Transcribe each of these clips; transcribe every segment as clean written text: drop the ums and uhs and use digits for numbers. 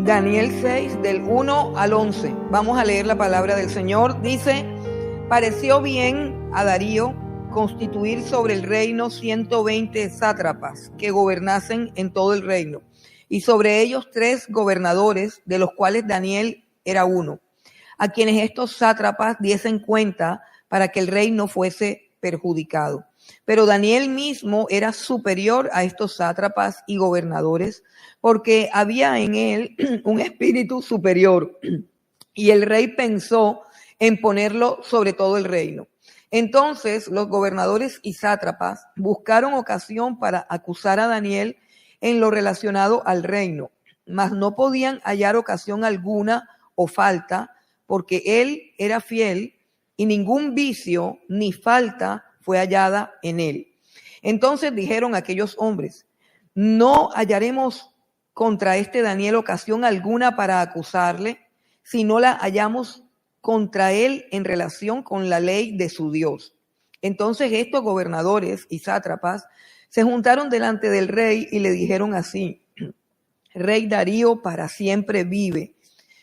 Daniel 6, del 1 al 11. Vamos a leer la palabra del Señor. Dice: pareció bien a Darío constituir sobre el reino 120 sátrapas que gobernasen en todo el reino, y sobre ellos 3 gobernadores, de los cuales Daniel era uno, a quienes estos sátrapas diesen cuenta para que el rey no fuese perjudicado. Pero Daniel mismo era superior a estos sátrapas y gobernadores, porque había en él un espíritu superior, y el rey pensó en ponerlo sobre todo el reino. Entonces los gobernadores y sátrapas buscaron ocasión para acusar a Daniel en lo relacionado al reino, mas no podían hallar ocasión alguna o falta, porque él era fiel y ningún vicio ni falta fue hallada en él. Entonces dijeron aquellos hombres: no hallaremos contra este Daniel ocasión alguna para acusarle, si no la hallamos contra él en relación con la ley de su Dios. Entonces estos gobernadores y sátrapas se juntaron delante del rey y le dijeron así: Rey Darío para siempre vive.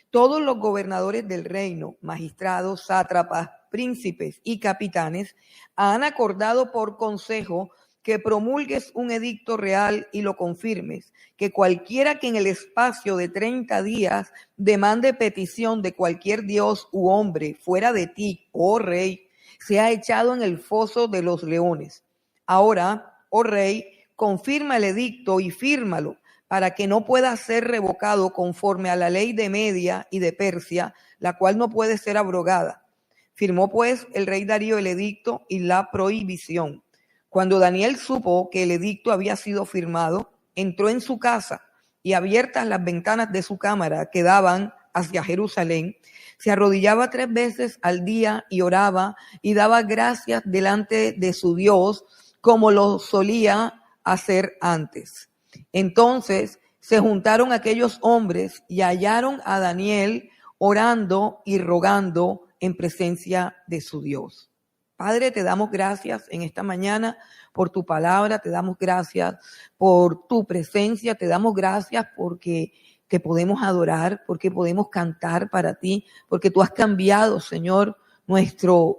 Todos los gobernadores del reino, magistrados, sátrapas, príncipes y capitanes, han acordado por consejo que promulgues un edicto real y lo confirmes, que cualquiera que en el espacio de 30 días demande petición de cualquier dios u hombre fuera de ti, oh rey, sea echado en el foso de los leones. Ahora, oh rey, confirma el edicto y fírmalo, para que no pueda ser revocado conforme a la ley de Media y de Persia, la cual no puede ser abrogada. Firmó pues el rey Darío el edicto y la prohibición. Cuando Daniel supo que el edicto había sido firmado, entró en su casa, y abiertas las ventanas de su cámara que daban hacia Jerusalén, se arrodillaba 3 veces al día y oraba y daba gracias delante de su Dios, como lo solía hacer antes. Entonces se juntaron aquellos hombres y hallaron a Daniel orando y rogando en presencia de su Dios. Padre, te damos gracias en esta mañana por tu palabra, te damos gracias por tu presencia, te damos gracias porque te podemos adorar, porque podemos cantar para ti, porque tú has cambiado, Señor, nuestro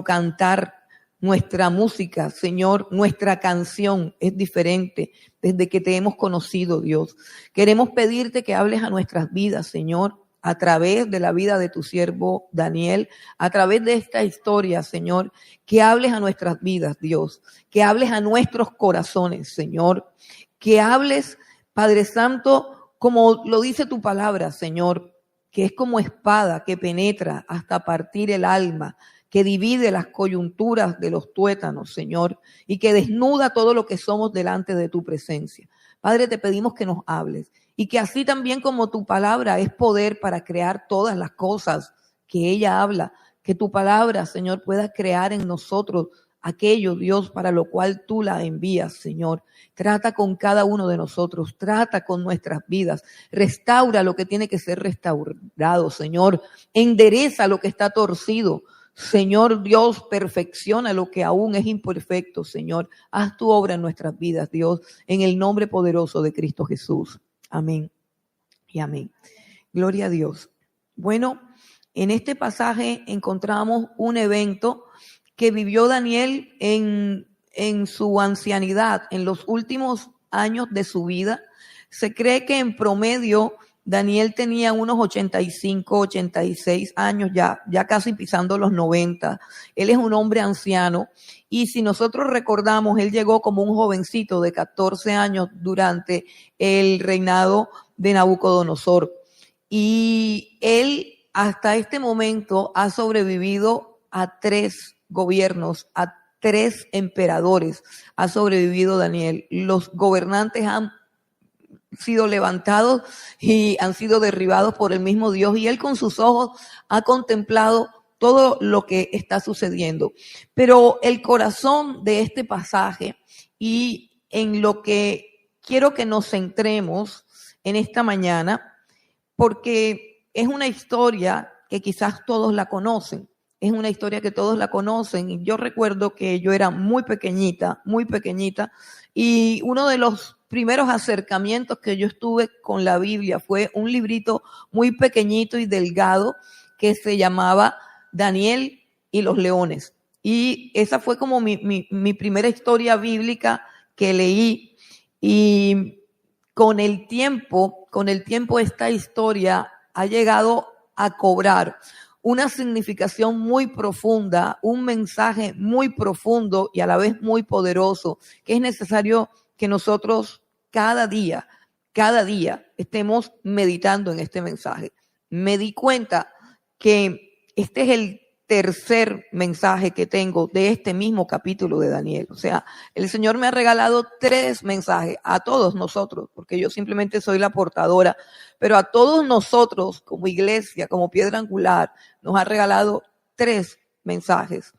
cantar, nuestra música, Señor, nuestra canción es diferente desde que te hemos conocido, Dios. Queremos pedirte que hables a nuestras vidas, Señor, a través de la vida de tu siervo Daniel, a través de esta historia, Señor, que hables a nuestras vidas, Dios, que hables a nuestros corazones, Señor, que hables, Padre Santo, como lo dice tu palabra, Señor, que es como espada que penetra hasta partir el alma, que divide las coyunturas de los tuétanos, Señor, y que desnuda todo lo que somos delante de tu presencia. Padre, te pedimos que nos hables y que así también como tu palabra es poder para crear todas las cosas que ella habla, que tu palabra, Señor, pueda crear en nosotros aquello, Dios, para lo cual tú la envías, Señor. Trata con cada uno de nosotros, trata con nuestras vidas, restaura lo que tiene que ser restaurado, Señor, endereza lo que está torcido. Señor Dios, perfecciona lo que aún es imperfecto, Señor. Haz tu obra en nuestras vidas, Dios, en el nombre poderoso de Cristo Jesús. Amén y amén. Gloria a Dios. Bueno, en este pasaje encontramos un evento que vivió Daniel en su ancianidad, en los últimos años de su vida. Se cree que en promedio Daniel tenía unos 85, 86 años, ya casi pisando los 90. Él es un hombre anciano y si nosotros recordamos, él llegó como un jovencito de 14 años durante el reinado de Nabucodonosor. Y él hasta este momento ha sobrevivido a 3 gobiernos, a 3 emperadores. Ha sobrevivido Daniel. Los gobernantes han sido levantados y han sido derribados por el mismo Dios, y él con sus ojos ha contemplado todo lo que está sucediendo. Pero el corazón de este pasaje y en lo que quiero que nos centremos en esta mañana, porque es una historia que quizás todos la conocen, es una historia que todos la conocen, y yo recuerdo que yo era muy pequeñita, y uno de los primeros acercamientos que yo estuve con la Biblia fue un librito muy pequeñito y delgado que se llamaba Daniel y los leones. Y esa fue como mi primera historia bíblica que leí. Y con el tiempo esta historia ha llegado a cobrar una significación muy profunda, un mensaje muy profundo y a la vez muy poderoso, que es necesario que nosotros cada día estemos meditando en este mensaje. Me di cuenta que este es el tercer mensaje que tengo de este mismo capítulo de Daniel. O sea, el Señor me ha regalado 3 mensajes a todos nosotros, porque yo simplemente soy la portadora, pero a todos nosotros como iglesia, como piedra angular, nos ha regalado 3 mensajes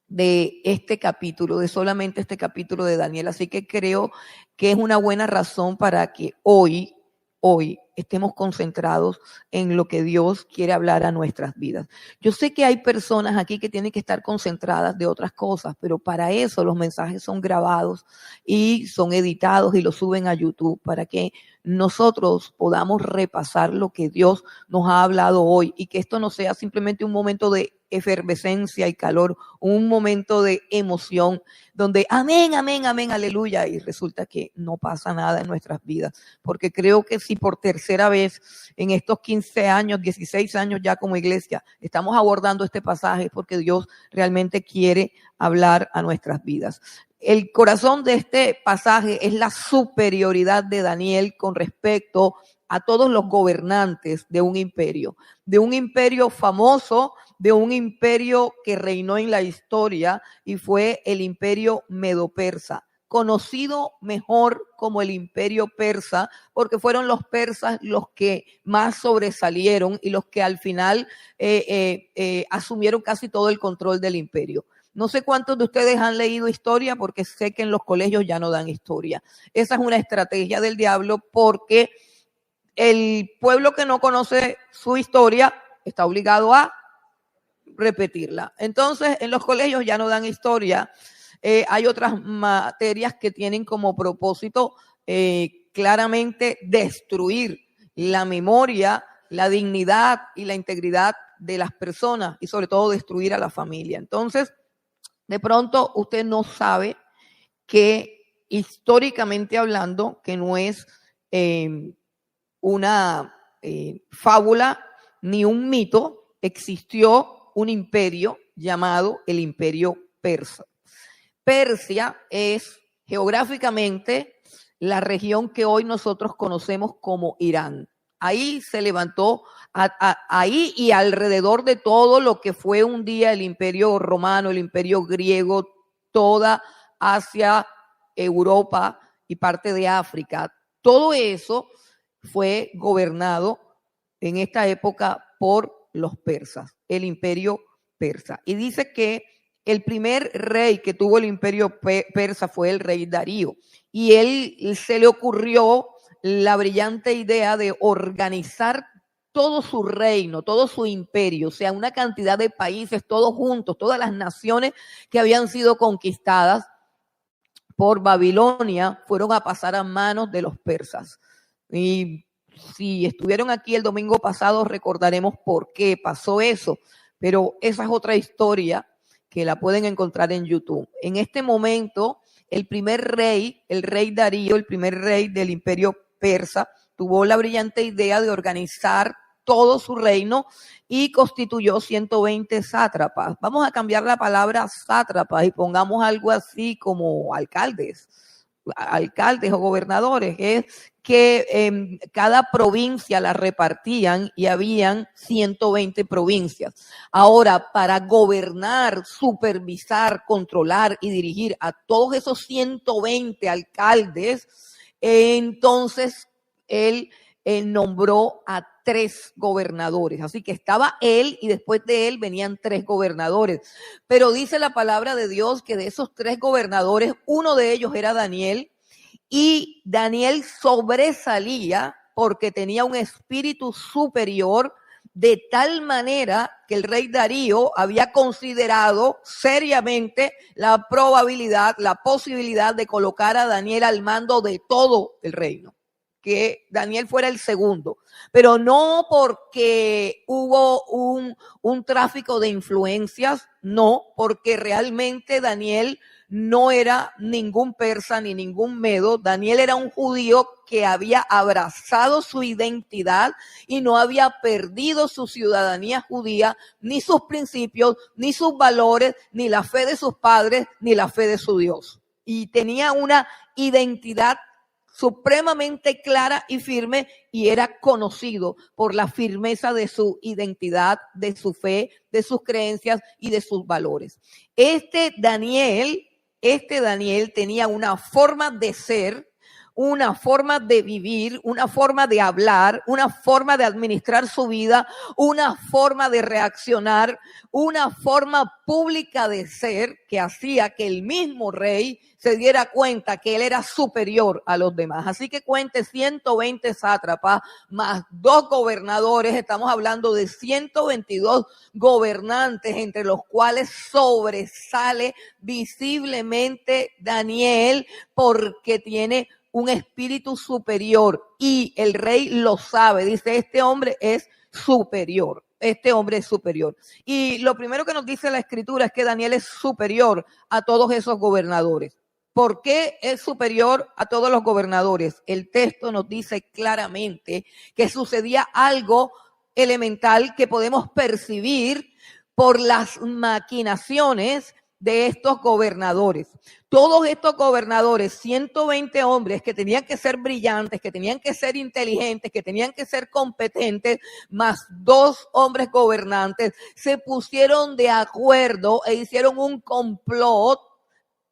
de este capítulo, de solamente este capítulo de Daniel. Así que creo que es una buena razón para que hoy estemos concentrados en lo que Dios quiere hablar a nuestras vidas. Yo sé que hay personas aquí que tienen que estar concentradas de otras cosas, pero para eso los mensajes son grabados y son editados y los suben a YouTube para que nosotros podamos repasar lo que Dios nos ha hablado hoy y que esto no sea simplemente un momento de efervescencia y calor, un momento de emoción donde amén, amén, amén, aleluya, y resulta que no pasa nada en nuestras vidas, porque creo que si por tercera vez en estos 15 años, 16 años ya como iglesia, estamos abordando este pasaje porque Dios realmente quiere hablar a nuestras vidas. El corazón de este pasaje es la superioridad de Daniel con respecto a todos los gobernantes de un imperio famoso, de un imperio que reinó en la historia y fue el imperio medo-persa, conocido mejor como el imperio persa, porque fueron los persas los que más sobresalieron y los que al final asumieron casi todo el control del imperio. No sé cuántos de ustedes han leído historia, porque sé que en los colegios ya no dan historia. Esa es una estrategia del diablo, porque el pueblo que no conoce su historia está obligado a repetirla. Entonces, en los colegios ya no dan historia. Hay otras materias que tienen como propósito claramente destruir la memoria, la dignidad y la integridad de las personas y sobre todo destruir a la familia. Entonces, de pronto usted no sabe que históricamente hablando, que no es una fábula ni un mito, existió un imperio llamado el Imperio Persa. Persia es geográficamente la región que hoy nosotros conocemos como Irán. Ahí se levantó, ahí y alrededor de todo lo que fue un día el Imperio Romano, el Imperio Griego, toda Asia, Europa y parte de África. Todo eso fue gobernado en esta época por los persas, el Imperio Persa. Y dice que el primer rey que tuvo el Imperio Persa fue el rey Darío. Y él se le ocurrió la brillante idea de organizar todo su reino, todo su imperio, o sea, una cantidad de países todos juntos, todas las naciones que habían sido conquistadas por Babilonia fueron a pasar a manos de los persas. Y si estuvieron aquí el domingo pasado recordaremos por qué pasó eso, pero esa es otra historia que la pueden encontrar en YouTube. En este momento, el primer rey, el rey Darío, el primer rey del Imperio Persa, tuvo la brillante idea de organizar todo su reino y constituyó 120 sátrapas. Vamos a cambiar la palabra sátrapas y pongamos algo así como alcaldes o gobernadores, es que cada provincia la repartían y habían 120 provincias. Ahora, para gobernar, supervisar, controlar y dirigir a todos esos 120 alcaldes, entonces él nombró a 3 gobernadores. Así que estaba él y después de él venían 3 gobernadores. Pero dice la palabra de Dios que de esos 3 gobernadores, uno de ellos era Daniel, y Daniel sobresalía porque tenía un espíritu superior de tal manera que el rey Darío había considerado seriamente la probabilidad, la posibilidad de colocar a Daniel al mando de todo el reino, que Daniel fuera el segundo, pero no porque hubo un tráfico de influencias, no, porque realmente Daniel no era ningún persa ni ningún medo. Daniel era un judío que había abrazado su identidad y no había perdido su ciudadanía judía, ni sus principios, ni sus valores, ni la fe de sus padres, ni la fe de su Dios. Y tenía una identidad supremamente clara y firme, y era conocido por la firmeza de su identidad, de su fe, de sus creencias y de sus valores. Este Daniel tenía una forma de ser, una forma de vivir, una forma de hablar, una forma de administrar su vida, una forma de reaccionar, una forma pública de ser que hacía que el mismo rey se diera cuenta que él era superior a los demás. Así que cuente 120 sátrapas más 2 gobernadores. Estamos hablando de 122 gobernantes, entre los cuales sobresale visiblemente Daniel, porque tiene un espíritu superior y el rey lo sabe. Dice, este hombre es superior. Este hombre es superior. Y lo primero que nos dice la escritura es que Daniel es superior a todos esos gobernadores. ¿Por qué es superior a todos los gobernadores? El texto nos dice claramente que sucedía algo elemental que podemos percibir por las maquinaciones de estos gobernadores. Todos estos gobernadores, 120 hombres que tenían que ser brillantes, que tenían que ser inteligentes, que tenían que ser competentes, más 2 hombres gobernantes, se pusieron de acuerdo e hicieron un complot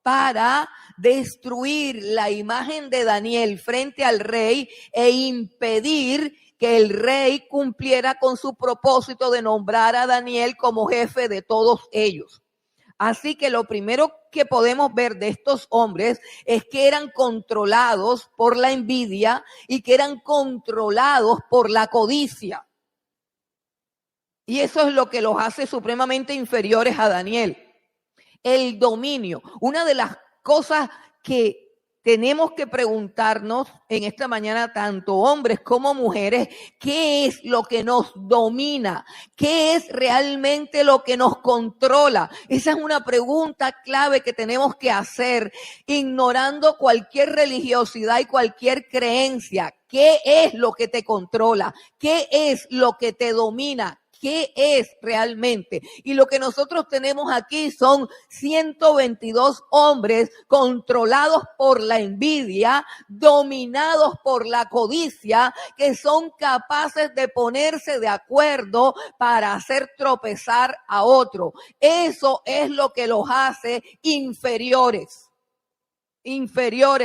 para destruir la imagen de Daniel frente al rey e impedir que el rey cumpliera con su propósito de nombrar a Daniel como jefe de todos ellos. Así que lo primero que podemos ver de estos hombres es que eran controlados por la envidia y que eran controlados por la codicia. Y eso es lo que los hace supremamente inferiores a Daniel. El dominio. Una de las cosas que tenemos que preguntarnos en esta mañana, tanto hombres como mujeres, ¿qué es lo que nos domina? ¿Qué es realmente lo que nos controla? Esa es una pregunta clave que tenemos que hacer, ignorando cualquier religiosidad y cualquier creencia. ¿Qué es lo que te controla? ¿Qué es lo que te domina? ¿Qué es realmente? Y lo que nosotros tenemos aquí son 122 hombres controlados por la envidia, dominados por la codicia, que son capaces de ponerse de acuerdo para hacer tropezar a otro. Eso es lo que los hace inferiores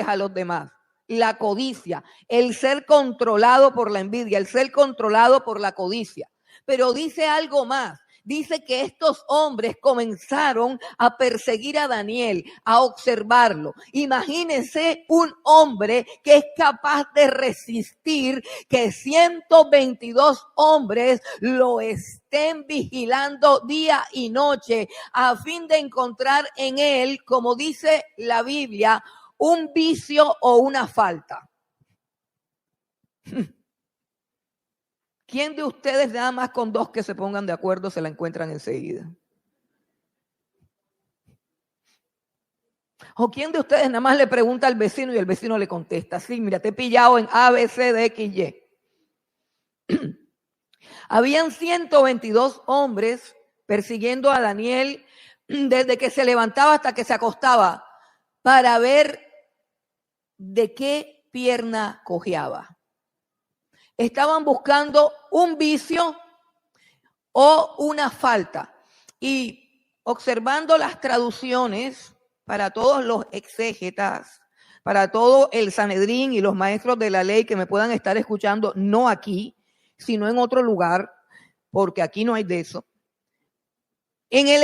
a los demás. La codicia, el ser controlado por la envidia, el ser controlado por la codicia. Pero dice algo más. Dice que estos hombres comenzaron a perseguir a Daniel, a observarlo. Imagínense un hombre que es capaz de resistir que 122 hombres lo estén vigilando día y noche a fin de encontrar en él, como dice la Biblia, un vicio o una falta. ¿Quién de ustedes nada más con 2 que se pongan de acuerdo se la encuentran enseguida? ¿O quién de ustedes nada más le pregunta al vecino y el vecino le contesta? Sí, mira, te he pillado en A, B, C, D, X, Y. Habían 122 hombres persiguiendo a Daniel desde que se levantaba hasta que se acostaba para ver de qué pierna cojeaba. Estaban buscando un vicio o una falta. Y observando las traducciones para todos los exégetas, para todo el Sanedrín y los maestros de la ley que me puedan estar escuchando, no aquí, sino en otro lugar, porque aquí no hay de eso. En el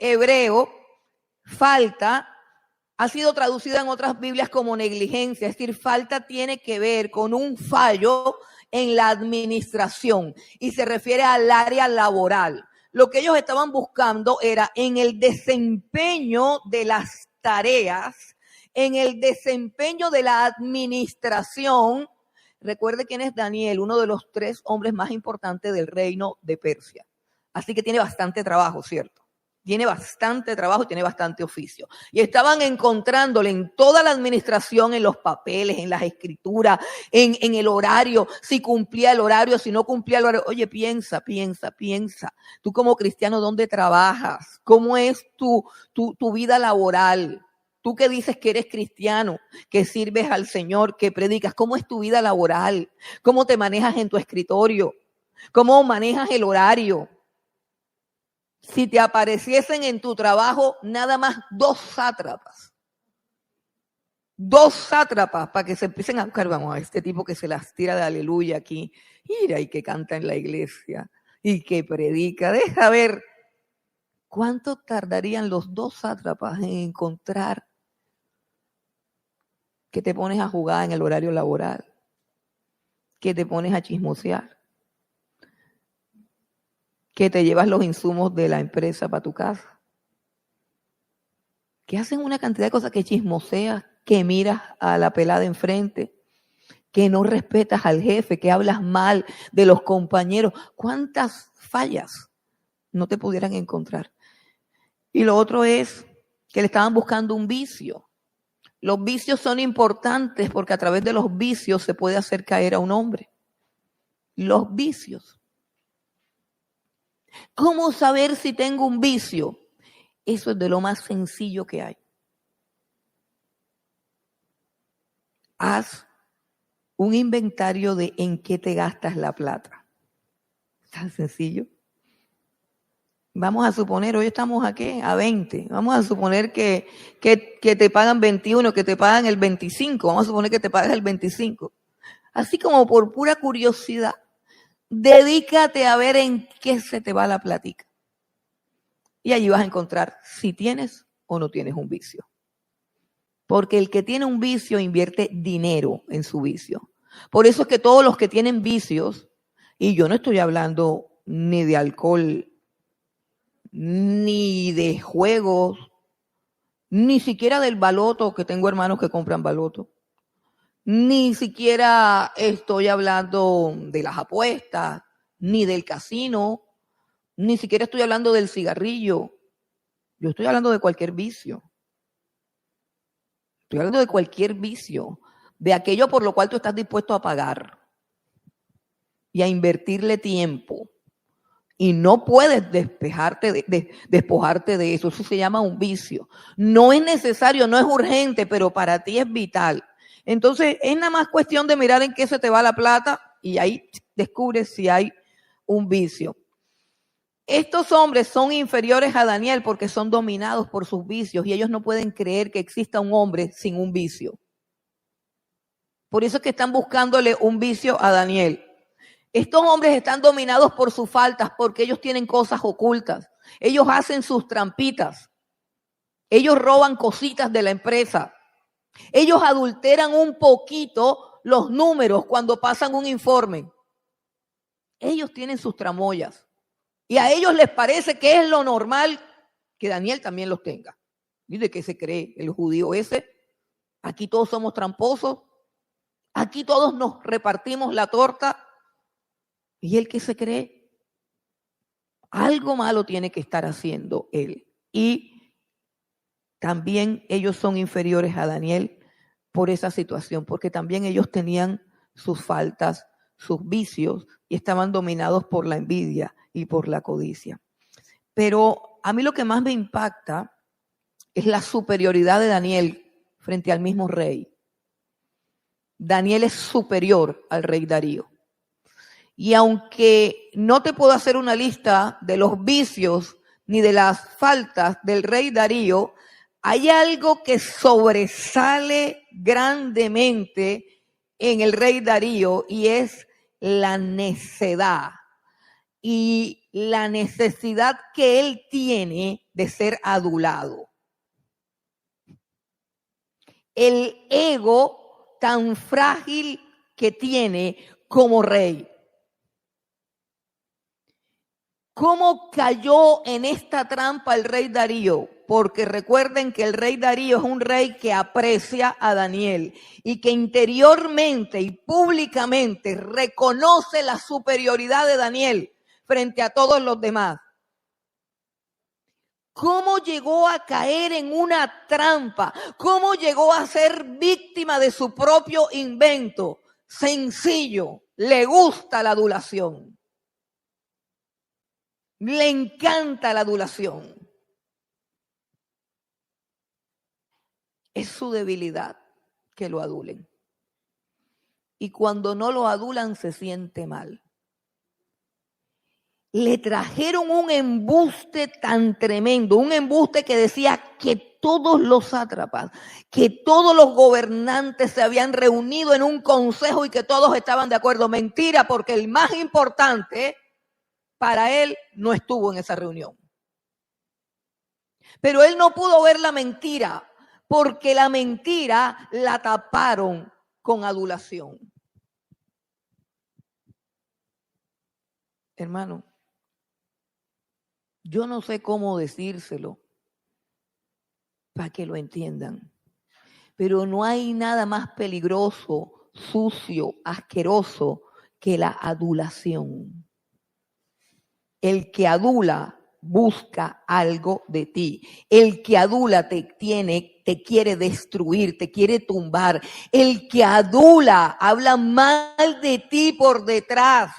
hebreo, falta Ha sido traducida en otras Biblias como negligencia, es decir, falta tiene que ver con un fallo en la administración y se refiere al área laboral. Lo que ellos estaban buscando era en el desempeño de las tareas, en el desempeño de la administración. Recuerde quién es Daniel, uno de los 3 hombres más importantes del reino de Persia. Así que tiene bastante trabajo, ¿cierto? Tiene bastante trabajo y tiene bastante oficio. Y estaban encontrándole en toda la administración, en los papeles, en las escrituras, en el horario, si cumplía el horario, si no cumplía el horario. Oye, piensa. Tú como cristiano, ¿dónde trabajas? ¿Cómo es tu vida laboral? Tú que dices que eres cristiano, que sirves al Señor, que predicas, ¿cómo es tu vida laboral? ¿Cómo te manejas en tu escritorio? ¿Cómo manejas el horario? Si te apareciesen en tu trabajo nada más 2 sátrapas para que se empiecen a buscar, vamos a este tipo que se las tira de aleluya aquí, mira, y que canta en la iglesia y que predica, deja ver cuánto tardarían los 2 sátrapas en encontrar que te pones a jugar en el horario laboral, que te pones a chismosear, que te llevas los insumos de la empresa para tu casa, que hacen una cantidad de cosas, que chismoseas, que miras a la pelada enfrente, que no respetas al jefe, que hablas mal de los compañeros. ¿Cuántas fallas no te pudieran encontrar? Y lo otro es que le estaban buscando un vicio. Los vicios son importantes porque a través de los vicios se puede hacer caer a un hombre. Los vicios. ¿Cómo saber si tengo un vicio? Eso es de lo más sencillo que hay. Haz un inventario de en qué te gastas la plata. Tan sencillo. Vamos a suponer, hoy estamos aquí a 20. Vamos a suponer que te pagan 21, que te pagan el 25. Vamos a suponer que te pagas el 25. Así como por pura curiosidad, dedícate a ver en qué se te va la plática. Y allí vas a encontrar si tienes o no tienes un vicio. Porque el que tiene un vicio invierte dinero en su vicio. Por eso es que todos los que tienen vicios, y yo no estoy hablando ni de alcohol, ni de juegos, ni siquiera del baloto, que tengo hermanos que compran baloto, ni siquiera estoy hablando de las apuestas, ni del casino, ni siquiera estoy hablando del cigarrillo. Yo estoy hablando de cualquier vicio. Estoy hablando de cualquier vicio, de aquello por lo cual tú estás dispuesto a pagar y a invertirle tiempo. Y no puedes despojarte de eso. Eso se llama un vicio. No es necesario, no es urgente, pero para ti es vital. Entonces, es nada más cuestión de mirar en qué se te va la plata y ahí descubres si hay un vicio. Estos hombres son inferiores a Daniel porque son dominados por sus vicios y ellos no pueden creer que exista un hombre sin un vicio. Por eso es que están buscándole un vicio a Daniel. Estos hombres están dominados por sus faltas porque ellos tienen cosas ocultas. Ellos hacen sus trampitas. Ellos roban cositas de la empresa. Ellos adulteran un poquito los números cuando pasan un informe. Ellos tienen sus tramoyas. Y a ellos les parece que es lo normal que Daniel también los tenga. ¿Y de qué se cree el judío ese? Aquí todos somos tramposos. Aquí todos nos repartimos la torta. ¿Y él qué se cree? Algo malo tiene que estar haciendo él. Y también ellos son inferiores a Daniel por esa situación, porque también ellos tenían sus faltas, sus vicios, y estaban dominados por la envidia y por la codicia. Pero a mí lo que más me impacta es la superioridad de Daniel frente al mismo rey. Daniel es superior al rey Darío. Y aunque no te puedo hacer una lista de los vicios ni de las faltas del rey Darío, hay algo que sobresale grandemente en el rey Darío y es la necedad y la necesidad que él tiene de ser adulado. el ego tan frágil que tiene como rey. ¿Cómo cayó en esta trampa el rey Darío? Porque recuerden que el rey Darío es un rey que aprecia a Daniel y que interiormente y públicamente reconoce la superioridad de Daniel frente a todos los demás. ¿Cómo llegó a caer en una trampa? ¿Cómo llegó a ser víctima de su propio invento? Sencillo, le gusta la adulación. Le encanta la adulación. Es su debilidad que lo adulen. Y cuando no lo adulan se siente mal. Le trajeron un embuste tan tremendo, un embuste que decía que todos los sátrapas, que todos los gobernantes se habían reunido en un consejo y que todos estaban de acuerdo. Mentira, porque el más importante para él no estuvo en esa reunión. Pero él no pudo ver la mentira, porque la mentira la taparon con adulación. Hermano, yo no sé cómo decírselo para que lo entiendan, pero no hay nada más peligroso, sucio, asqueroso que la adulación. El que adula busca algo de ti. El que adula te quiere destruir, te quiere tumbar. El que adula habla mal de ti por detrás.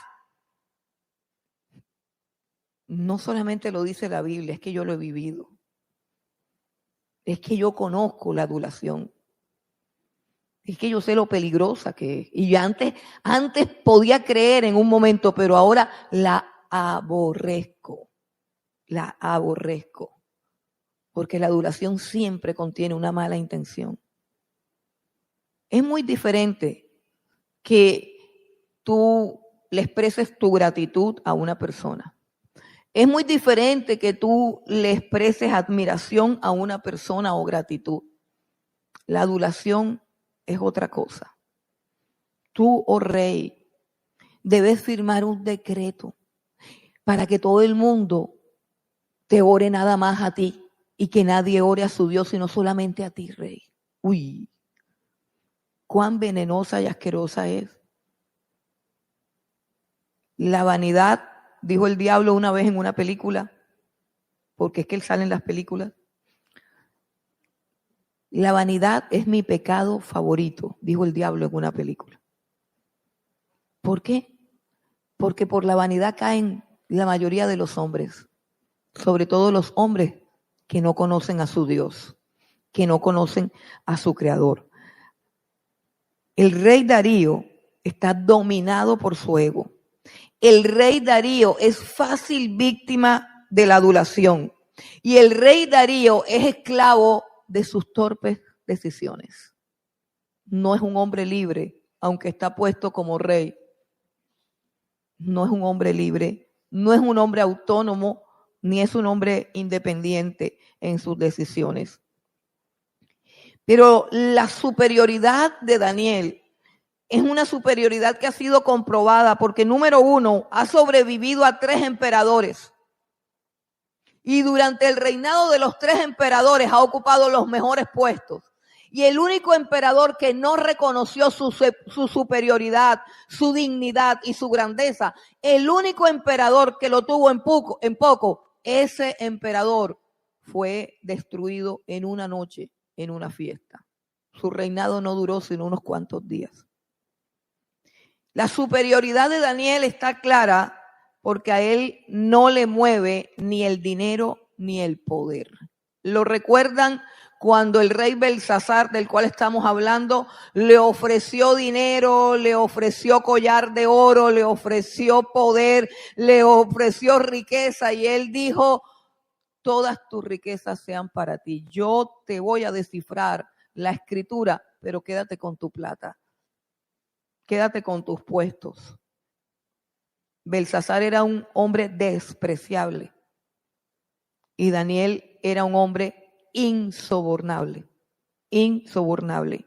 No solamente lo dice la Biblia, es que yo lo he vivido. Es que yo conozco la adulación. Es que yo sé lo peligrosa que es. Y yo antes podía creer en un momento, pero ahora la aborrezco. La aborrezco. Porque la adulación siempre contiene una mala intención. Es muy diferente que tú le expreses tu gratitud a una persona. Es muy diferente que tú le expreses admiración a una persona o gratitud. La adulación es otra cosa. Tú, oh rey, debes firmar un decreto para que todo el mundo te ore nada más a ti y que nadie ore a su Dios, sino solamente a ti, rey. Uy, cuán venenosa y asquerosa es. La vanidad, dijo el diablo una vez en una película, porque es que él sale en las películas. La vanidad es mi pecado favorito, dijo el diablo en una película. ¿Por qué? Porque por la vanidad caen la mayoría de los hombres, sobre todo los hombres que no conocen a su Dios, que no conocen a su Creador. El rey Darío está dominado por su ego. El rey Darío es fácil víctima de la adulación. Y el rey Darío es esclavo de sus torpes decisiones. No es un hombre libre, aunque está puesto como rey. No es un hombre libre, no es un hombre autónomo, ni es un hombre independiente en sus decisiones. Pero la superioridad de Daniel es una superioridad que ha sido comprobada porque, número uno, ha sobrevivido a 3 emperadores. Y durante el reinado de los 3 emperadores ha ocupado los mejores puestos. Y el único emperador que no reconoció su superioridad, su dignidad y su grandeza, el único emperador que lo tuvo en poco, ese emperador fue destruido en una noche, en una fiesta. Su reinado no duró sino unos cuantos días. La superioridad de Daniel está clara porque a él no le mueve ni el dinero ni el poder. ¿Lo recuerdan? Cuando el rey Belsasar, del cual estamos hablando, le ofreció dinero, le ofreció collar de oro, le ofreció poder, le ofreció riqueza, y él dijo: todas tus riquezas sean para ti. Yo te voy a descifrar la escritura, pero quédate con tu plata. Quédate con tus puestos. Belsasar era un hombre despreciable y Daniel era un hombre insobornable. insobornable.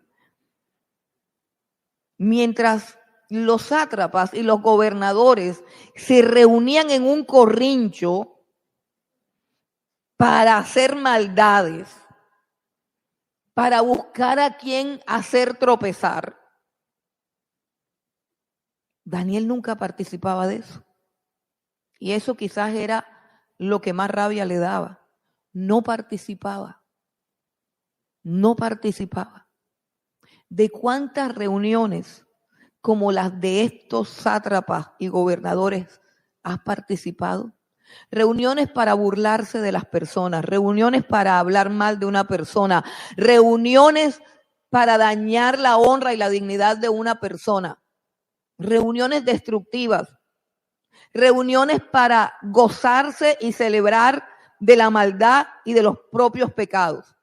Mientras los sátrapas y los gobernadores se reunían en un corrincho para hacer maldades, para buscar a quien hacer tropezar, Daniel nunca participaba de eso. Y eso quizás era lo que más rabia le daba. No participaba. No participaba. ¿De cuántas reuniones como las de estos sátrapas y gobernadores has participado? Reuniones para burlarse de las personas, reuniones para hablar mal de una persona, reuniones para dañar la honra y la dignidad de una persona, reuniones destructivas, reuniones para gozarse y celebrar de la maldad y de los propios pecados.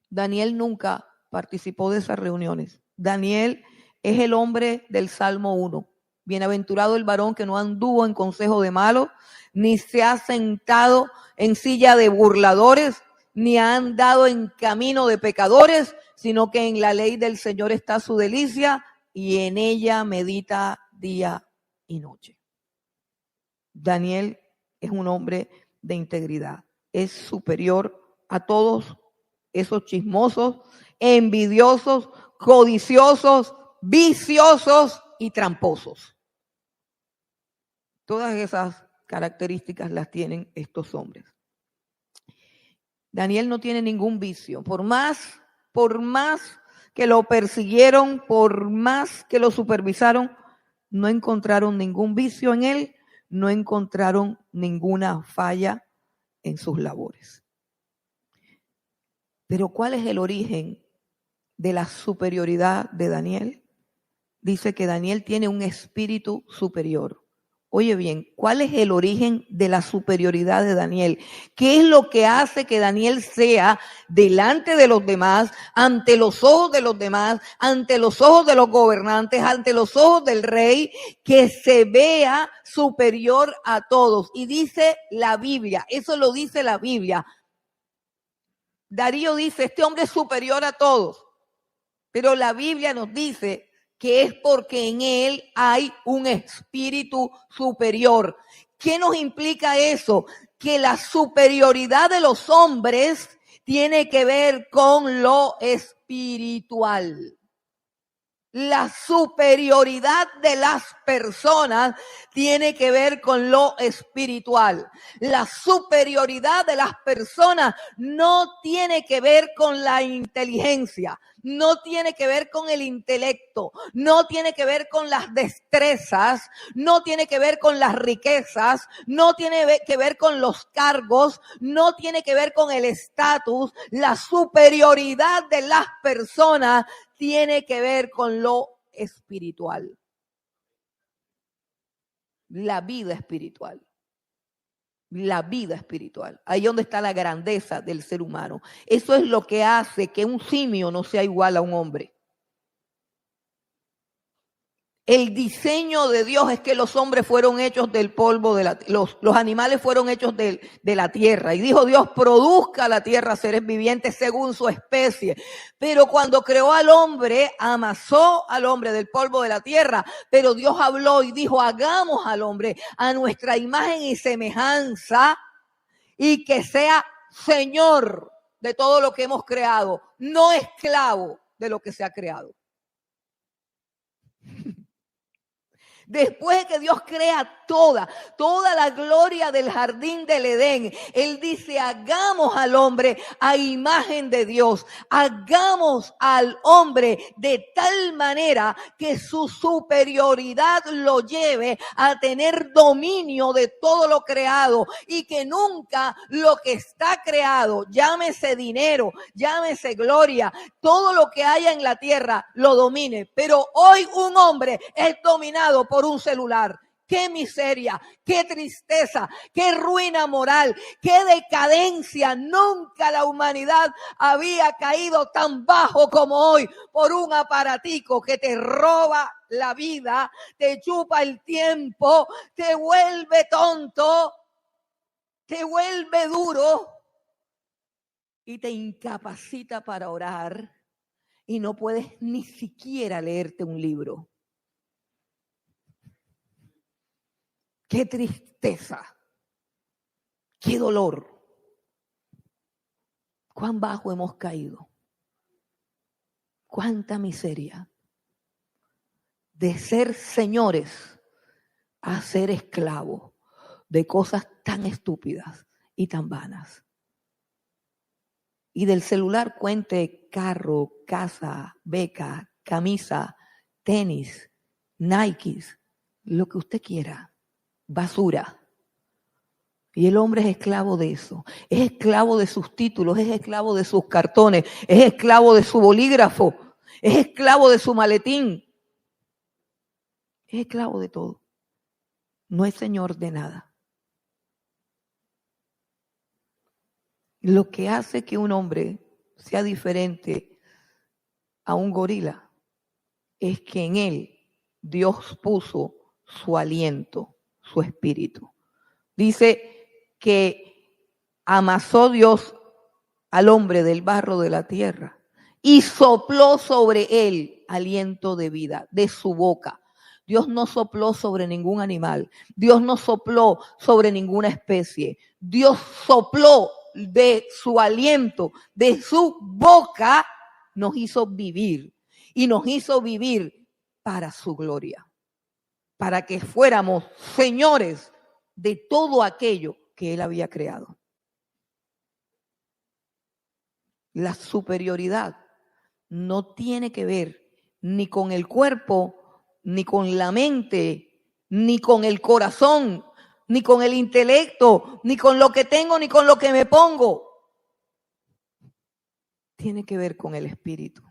Daniel nunca participó de esas reuniones. Daniel es el hombre del Salmo 1. Bienaventurado el varón que no anduvo en consejo de malos, ni se ha sentado en silla de burladores, ni ha andado en camino de pecadores, sino que en la ley del Señor está su delicia y en ella medita día y noche. Daniel es un hombre de integridad. Es superior a todos esos chismosos, envidiosos, codiciosos, viciosos y tramposos. Todas esas características las tienen estos hombres. Daniel no tiene ningún vicio. Por más que lo persiguieron, por más que lo supervisaron, no encontraron ningún vicio en él, no encontraron ninguna falla en sus labores. Pero ¿cuál es el origen de la superioridad de Daniel? Dice que Daniel tiene un espíritu superior. Oye bien, ¿cuál es el origen de la superioridad de Daniel? ¿Qué es lo que hace que Daniel sea delante de los demás, ante los ojos de los demás, ante los ojos de los gobernantes, ante los ojos del rey, que se vea superior a todos? Y dice la Biblia, eso lo dice la Biblia. Darío dice, este hombre es superior a todos, pero la Biblia nos dice que es porque en él hay un espíritu superior. ¿Qué nos implica eso? Que la superioridad de los hombres tiene que ver con lo espiritual. La superioridad de las personas tiene que ver con lo espiritual. La superioridad de las personas no tiene que ver con la inteligencia, no tiene que ver con el intelecto, no tiene que ver con las destrezas, no tiene que ver con las riquezas, no tiene que ver con los cargos, no tiene que ver con el estatus. La superioridad de las personas tiene que ver con lo espiritual. La vida espiritual. La vida espiritual. Ahí es donde está la grandeza del ser humano. Eso es lo que hace que un simio no sea igual a un hombre. El diseño de Dios es que los hombres fueron hechos del polvo, los animales fueron hechos de la tierra. Y dijo Dios, produzca la tierra seres vivientes según su especie. Pero cuando creó al hombre, amasó al hombre del polvo de la tierra. Pero Dios habló y dijo, hagamos al hombre a nuestra imagen y semejanza y que sea Señor de todo lo que hemos creado, no esclavo de lo que se ha creado. Después de que Dios crea toda la gloria del jardín del Edén, Él dice, hagamos al hombre a imagen de Dios, hagamos al hombre de tal manera que su superioridad lo lleve a tener dominio de todo lo creado y que nunca lo que está creado, llámese dinero, llámese gloria, todo lo que haya en la tierra lo domine. Pero hoy un hombre es dominado por un celular. Qué miseria, qué tristeza, qué ruina moral, qué decadencia. Nunca la humanidad había caído tan bajo como hoy por un aparatico que te roba la vida, te chupa el tiempo, te vuelve tonto, te vuelve duro. y te incapacita para orar y no puedes ni siquiera leerte un libro. ¡Qué tristeza! ¡Qué dolor! ¿Cuán bajo hemos caído? ¡Cuánta miseria! De ser señores a ser esclavos de cosas tan estúpidas y tan vanas. Y del celular cuente carro, casa, beca, camisa, tenis, Nikes, lo que usted quiera, basura. Y el hombre es esclavo de eso, es esclavo de sus títulos, es esclavo de sus cartones, es esclavo de su bolígrafo, es esclavo de su maletín, es esclavo de todo. No es señor de nada. Lo que hace que un hombre sea diferente a un gorila es que en él Dios puso su aliento, su espíritu. Dice que amasó Dios al hombre del barro de la tierra y sopló sobre él aliento de vida, de su boca. Dios no sopló sobre ningún animal. Dios no sopló sobre ninguna especie. Dios sopló de su aliento, de su boca, nos hizo vivir. Y nos hizo vivir para su gloria. Para que fuéramos señores de todo aquello que Él había creado. La superioridad no tiene que ver ni con el cuerpo, ni con la mente, ni con el corazón, ni con el intelecto, ni con lo que tengo, ni con lo que me pongo. Tiene que ver con el espíritu,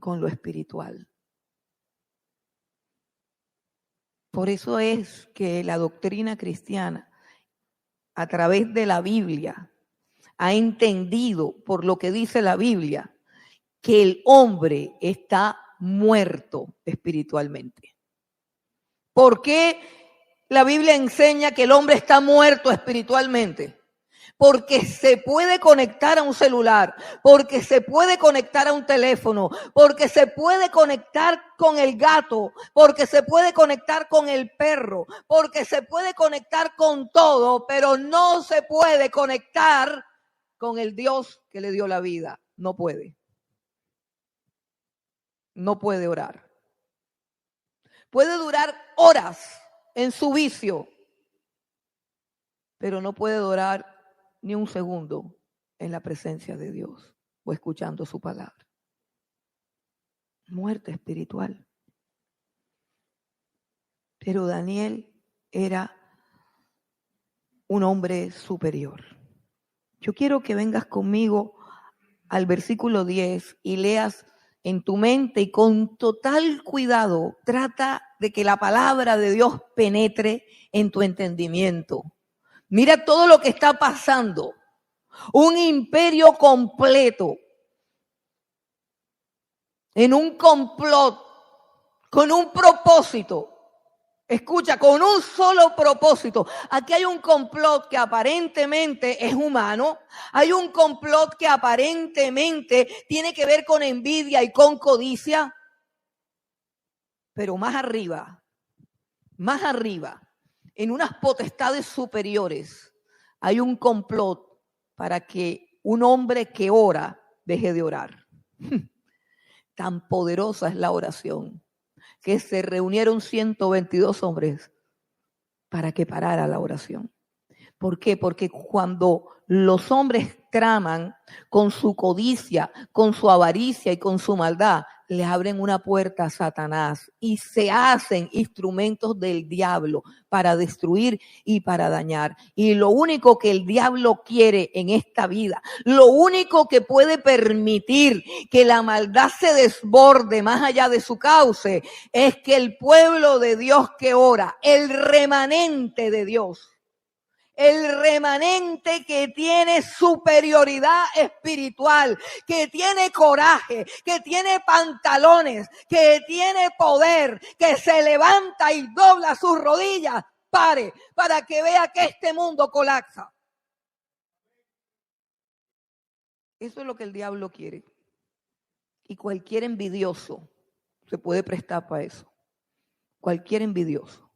con lo espiritual. Por eso es que la doctrina cristiana, a través de la Biblia, ha entendido, por lo que dice la Biblia, que el hombre está muerto espiritualmente. ¿Por qué la Biblia enseña que el hombre está muerto espiritualmente? Porque se puede conectar a un celular, porque se puede conectar a un teléfono, porque se puede conectar con el gato, porque se puede conectar con el perro, porque se puede conectar con todo, pero no se puede conectar con el Dios que le dio la vida. No puede. No puede orar. Puede durar horas en su vicio, pero no puede durar ni un segundo en la presencia de Dios o escuchando su palabra. Muerte espiritual. Pero Daniel era un hombre superior. Yo quiero que vengas conmigo al versículo 10 y leas en tu mente y con total cuidado, trata de que la palabra de Dios penetre en tu entendimiento. Mira todo lo que está pasando. Un imperio completo en un complot, con un propósito. Escucha, con un solo propósito. Aquí hay un complot que aparentemente es humano. Hay un complot que aparentemente tiene que ver con envidia y con codicia. Pero más arriba, en unas potestades superiores, hay un complot para que un hombre que ora deje de orar. Tan poderosa es la oración que se reunieron 122 hombres para que parara la oración. ¿Por qué? Porque cuando los hombres traman con su codicia, con su avaricia y con su maldad, le abren una puerta a Satanás y se hacen instrumentos del diablo para destruir y para dañar. Y lo único que el diablo quiere en esta vida, lo único que puede permitir que la maldad se desborde más allá de su cauce, es que el pueblo de Dios que ora, el remanente de Dios, el remanente que tiene superioridad espiritual, que tiene coraje, que tiene pantalones, que tiene poder, que se levanta y dobla sus rodillas, pare, para que vea que este mundo colapsa. Eso es lo que el diablo quiere. Y cualquier envidioso se puede prestar para eso. Cualquier envidioso.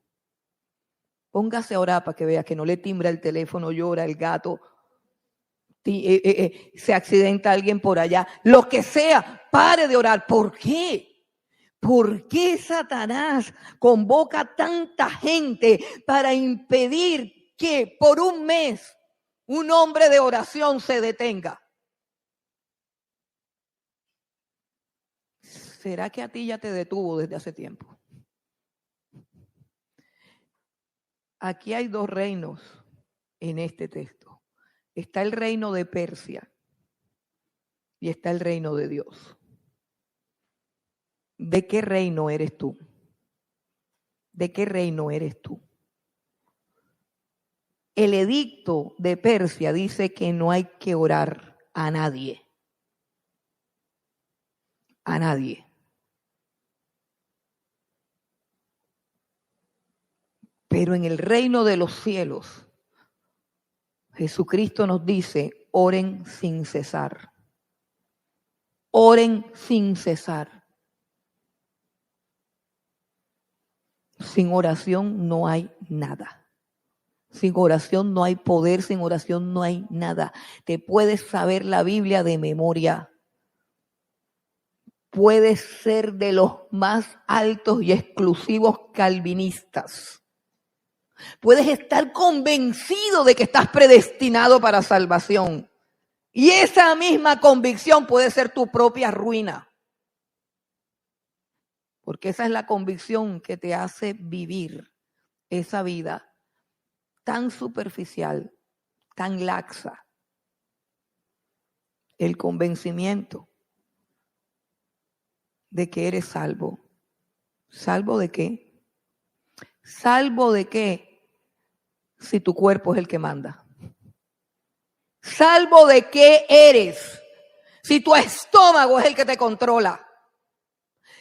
Póngase a orar para que vea que no le timbra el teléfono, llora el gato, se accidenta alguien por allá. Lo que sea, pare de orar. ¿Por qué? ¿Por qué Satanás convoca tanta gente para impedir que por un mes un hombre de oración se detenga? ¿Será que a ti ya te detuvo desde hace tiempo? Aquí hay dos reinos en este texto. Está el reino de Persia y está el reino de Dios. ¿De qué reino eres tú? ¿De qué reino eres tú? El edicto de Persia dice que no hay que orar a nadie. A nadie. Pero en el reino de los cielos, Jesucristo nos dice, oren sin cesar. Oren sin cesar. Sin oración no hay nada. Sin oración no hay poder, sin oración no hay nada. Te puedes saber la Biblia de memoria. Puedes ser de los más altos y exclusivos calvinistas. Puedes estar convencido de que estás predestinado para salvación. Y esa misma convicción puede ser tu propia ruina. Porque esa es la convicción que te hace vivir esa vida tan superficial, tan laxa. El convencimiento de que eres salvo. ¿Salvo de qué? ¿Salvo de qué? Si tu cuerpo es el que manda. ¿Salvo de qué eres? Si tu estómago es el que te controla.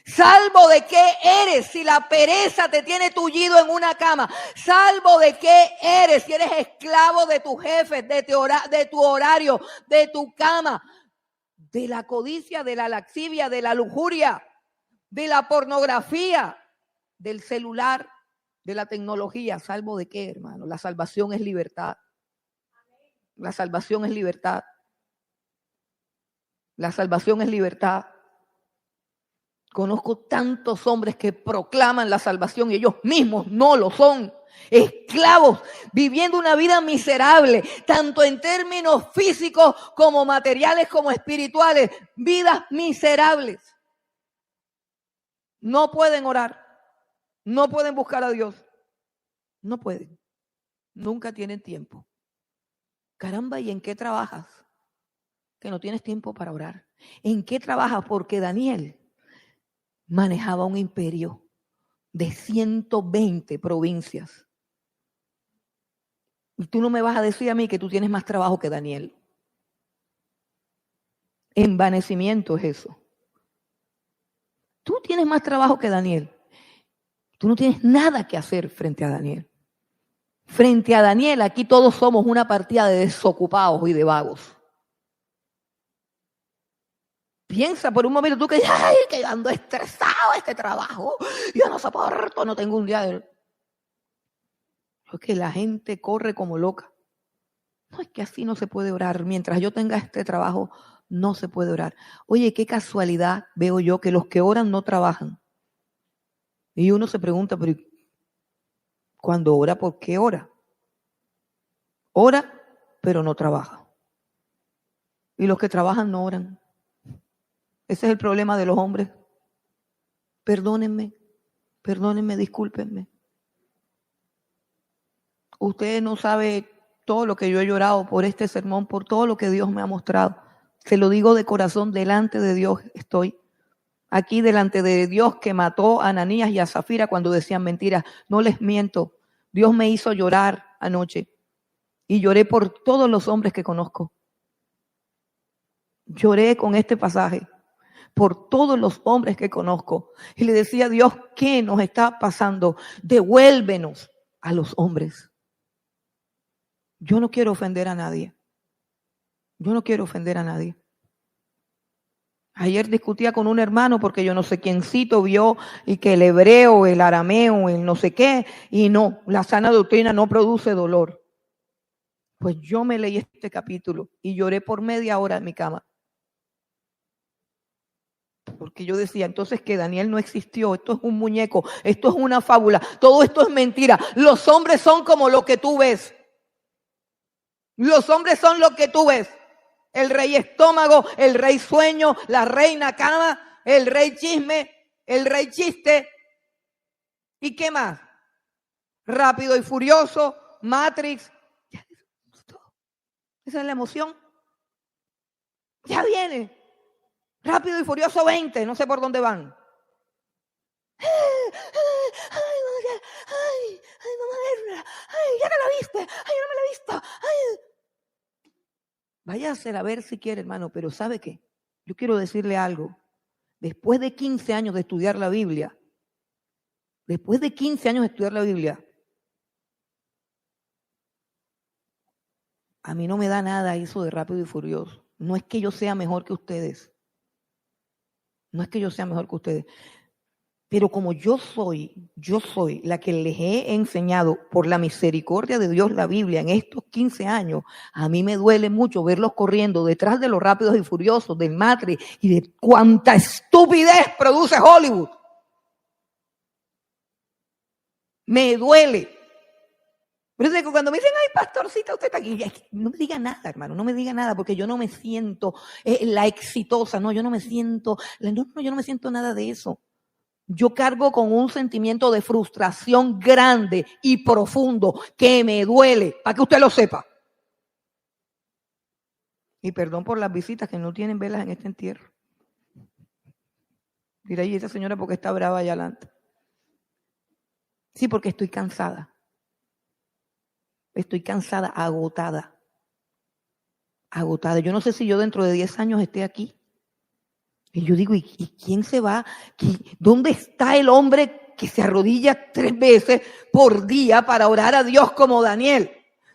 ¿Salvo de qué eres? Si la pereza te tiene tullido en una cama. ¿Salvo de qué eres? Si eres esclavo de tu jefe, de tu horario, de tu cama, de la codicia, de la laxivia, de la lujuria, de la pornografía, del celular, de la tecnología. ¿Salvo de qué, hermano? La salvación es libertad. La salvación es libertad. La salvación es libertad. Conozco tantos hombres que proclaman la salvación y ellos mismos no lo son. Esclavos, viviendo una vida miserable, tanto en términos físicos como materiales como espirituales. Vidas miserables. No pueden orar. No pueden buscar a Dios. No pueden. Nunca tienen tiempo. Caramba, ¿y en qué trabajas? Que no tienes tiempo para orar. ¿En qué trabajas? Porque Daniel manejaba un imperio de 120 provincias. Y tú no me vas a decir a mí que tú tienes más trabajo que Daniel. Envanecimiento es eso. Tú tienes más trabajo que Daniel. Tú no tienes nada que hacer frente a Daniel. Frente a Daniel, aquí todos somos una partida de desocupados y de vagos. Piensa por un momento tú que dices, ay, que ando estresado este trabajo. Yo no soporto, no tengo un día de... Es que la gente corre como loca. No, es que así no se puede orar. Mientras yo tenga este trabajo, no se puede orar. Oye, qué casualidad veo yo que los que oran no trabajan. Y uno se pregunta, pero cuando ora, ¿por qué ora? Ora, pero no trabaja. Y los que trabajan no oran. Ese es el problema de los hombres. Perdónenme, discúlpenme. Usted no sabe todo lo que yo he llorado por este sermón, por todo lo que Dios me ha mostrado. Se lo digo de corazón, delante de Dios estoy. Aquí delante de Dios que mató a Ananías y a Zafira cuando decían mentiras. No les miento. Dios me hizo llorar anoche. Y lloré por todos los hombres que conozco. Lloré con este pasaje por todos los hombres que conozco. Y le decía a Dios, ¿qué nos está pasando? Devuélvenos a los hombres. Yo no quiero ofender a nadie. Yo no quiero ofender a nadie. Ayer discutía con un hermano porque yo no sé quiéncito vio y que el hebreo, el arameo, el no sé qué, y no, la sana doctrina no produce dolor. Pues yo me leí este capítulo y lloré por media hora en mi cama. Porque yo decía, entonces que Daniel no existió, esto es un muñeco, esto es una fábula, todo esto es mentira. Los hombres son como lo que tú ves. Los hombres son lo que tú ves. El rey estómago, el rey sueño, la reina cama, el rey chisme, el rey chiste. ¿Y qué más? Rápido y Furioso, Matrix. Esa es la emoción. Ya viene. Rápido y Furioso 20, no sé por dónde van. Ay, ya no la viste. Ay, no me la he visto. Ay. Váyase a ver si quiere, hermano, pero ¿sabe qué? Yo quiero decirle algo. Después de 15 años de estudiar la Biblia, a mí no me da nada eso de Rápido y Furioso. No es que yo sea mejor que ustedes. Pero como yo soy la que les he enseñado por la misericordia de Dios la Biblia en estos 15 años, a mí me duele mucho verlos corriendo detrás de los Rápidos y Furiosos, del Matrix y de cuánta estupidez produce Hollywood. Me duele. Por eso es que cuando me dicen, ay, pastorcita, usted está aquí, no me diga nada, hermano, no me diga nada, porque yo no me siento la exitosa, no, yo no me siento nada de eso. Yo cargo con un sentimiento de frustración grande y profundo que me duele, para que usted lo sepa. Y perdón por las visitas que no tienen velas en este entierro. Mira, y esa señora porque está brava allá adelante. Sí, porque estoy cansada. Estoy cansada, agotada. Yo no sé si yo dentro de 10 años esté aquí. Y yo digo, ¿y quién se va? ¿Dónde está el hombre que se arrodilla 3 veces por día para orar a Dios como Daniel?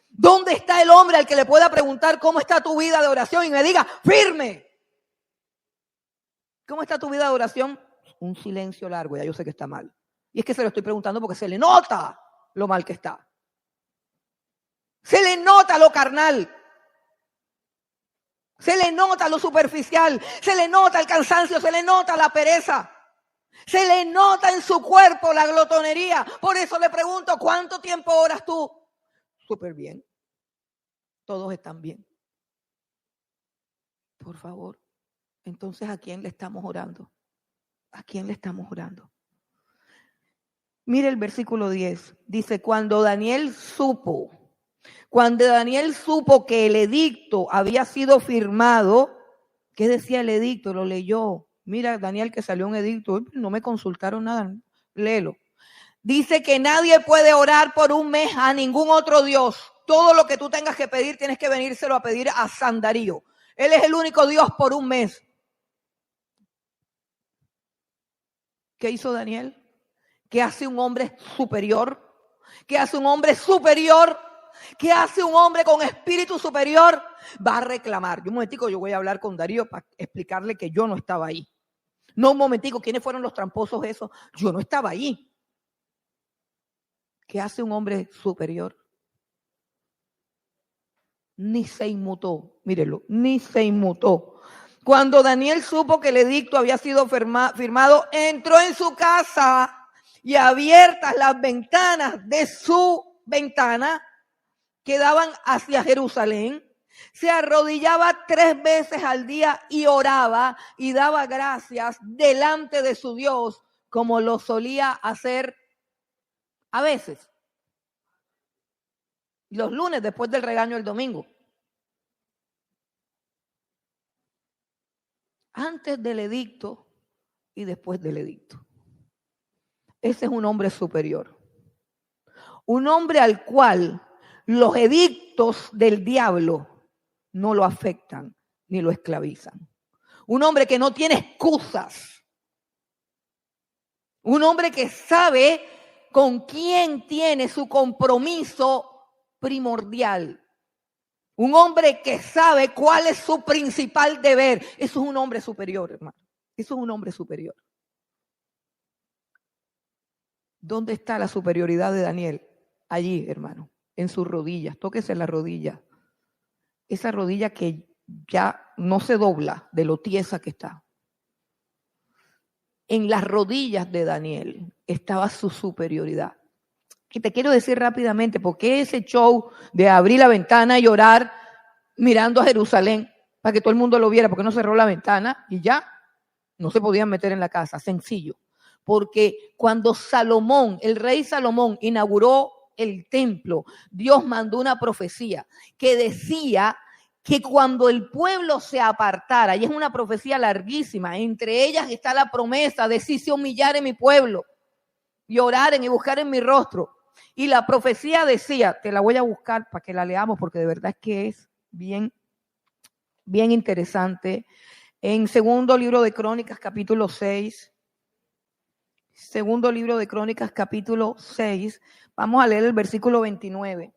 ¿Dónde está el hombre al que le pueda preguntar cómo está tu vida de oración y me diga, firme? ¿Cómo está tu vida de oración? Un silencio largo, ya yo sé que está mal. Y es que se lo estoy preguntando porque se le nota lo mal que está. Se le nota lo carnal. Se le nota lo superficial, se le nota el cansancio, se le nota la pereza, se le nota en su cuerpo la glotonería. Por eso le pregunto, ¿cuánto tiempo oras tú? Súper bien. Todos están bien. Por favor, entonces, ¿a quién le estamos orando? ¿A quién le estamos orando? Mire el versículo 10. Dice, cuando Daniel supo que el edicto había sido firmado, ¿qué decía el edicto? Lo leyó. Mira, Daniel, que salió un edicto, no me consultaron nada, léelo. Dice que nadie puede orar por un mes a ningún otro Dios. Todo lo que tú tengas que pedir, tienes que venírselo a pedir a San Darío. Él es el único Dios por un mes. ¿Qué hizo Daniel? ¿Qué hace un hombre superior? ¿Qué hace un hombre superior? ¿Qué hace un hombre con espíritu superior? Va a reclamar. Un momentico, yo voy a hablar con Darío para explicarle que yo no estaba ahí. No, un momentico, ¿quiénes fueron los tramposos esos? Yo no estaba ahí. ¿Qué hace un hombre superior? Ni se inmutó, mírelo, ni se inmutó. Cuando Daniel supo que el edicto había sido firmado, entró en su casa y abiertas las ventanas de su ventana que daban hacia Jerusalén, se arrodillaba 3 veces al día y oraba y daba gracias delante de su Dios, como lo solía hacer a veces. Los lunes después del regaño el domingo. Antes del edicto y después del edicto. Ese es un hombre superior. Un hombre al cual los edictos del diablo no lo afectan ni lo esclavizan. Un hombre que no tiene excusas. Un hombre que sabe con quién tiene su compromiso primordial. Un hombre que sabe cuál es su principal deber. Eso es un hombre superior, hermano. Eso es un hombre superior. ¿Dónde está la superioridad de Daniel? Allí, hermano, en sus rodillas. Tóquese la rodilla. Esa rodilla que ya no se dobla de lo tiesa que está. En las rodillas de Daniel estaba su superioridad. Que te quiero decir rápidamente, ¿por qué ese show de abrir la ventana y orar mirando a Jerusalén para que todo el mundo lo viera? Porque no cerró la ventana y ya no se podían meter en la casa. Sencillo. Porque cuando Salomón, el rey Salomón, inauguró el templo, Dios mandó una profecía que decía que cuando el pueblo se apartara, y es una profecía larguísima, entre ellas está la promesa de si se humillare mi pueblo y oraren y buscaren mi rostro. Y la profecía decía, te la voy a buscar para que la leamos porque de verdad es que es bien interesante. En segundo libro de Crónicas, capítulo 6. Segundo libro de Crónicas, capítulo 6. Vamos a leer el versículo 29.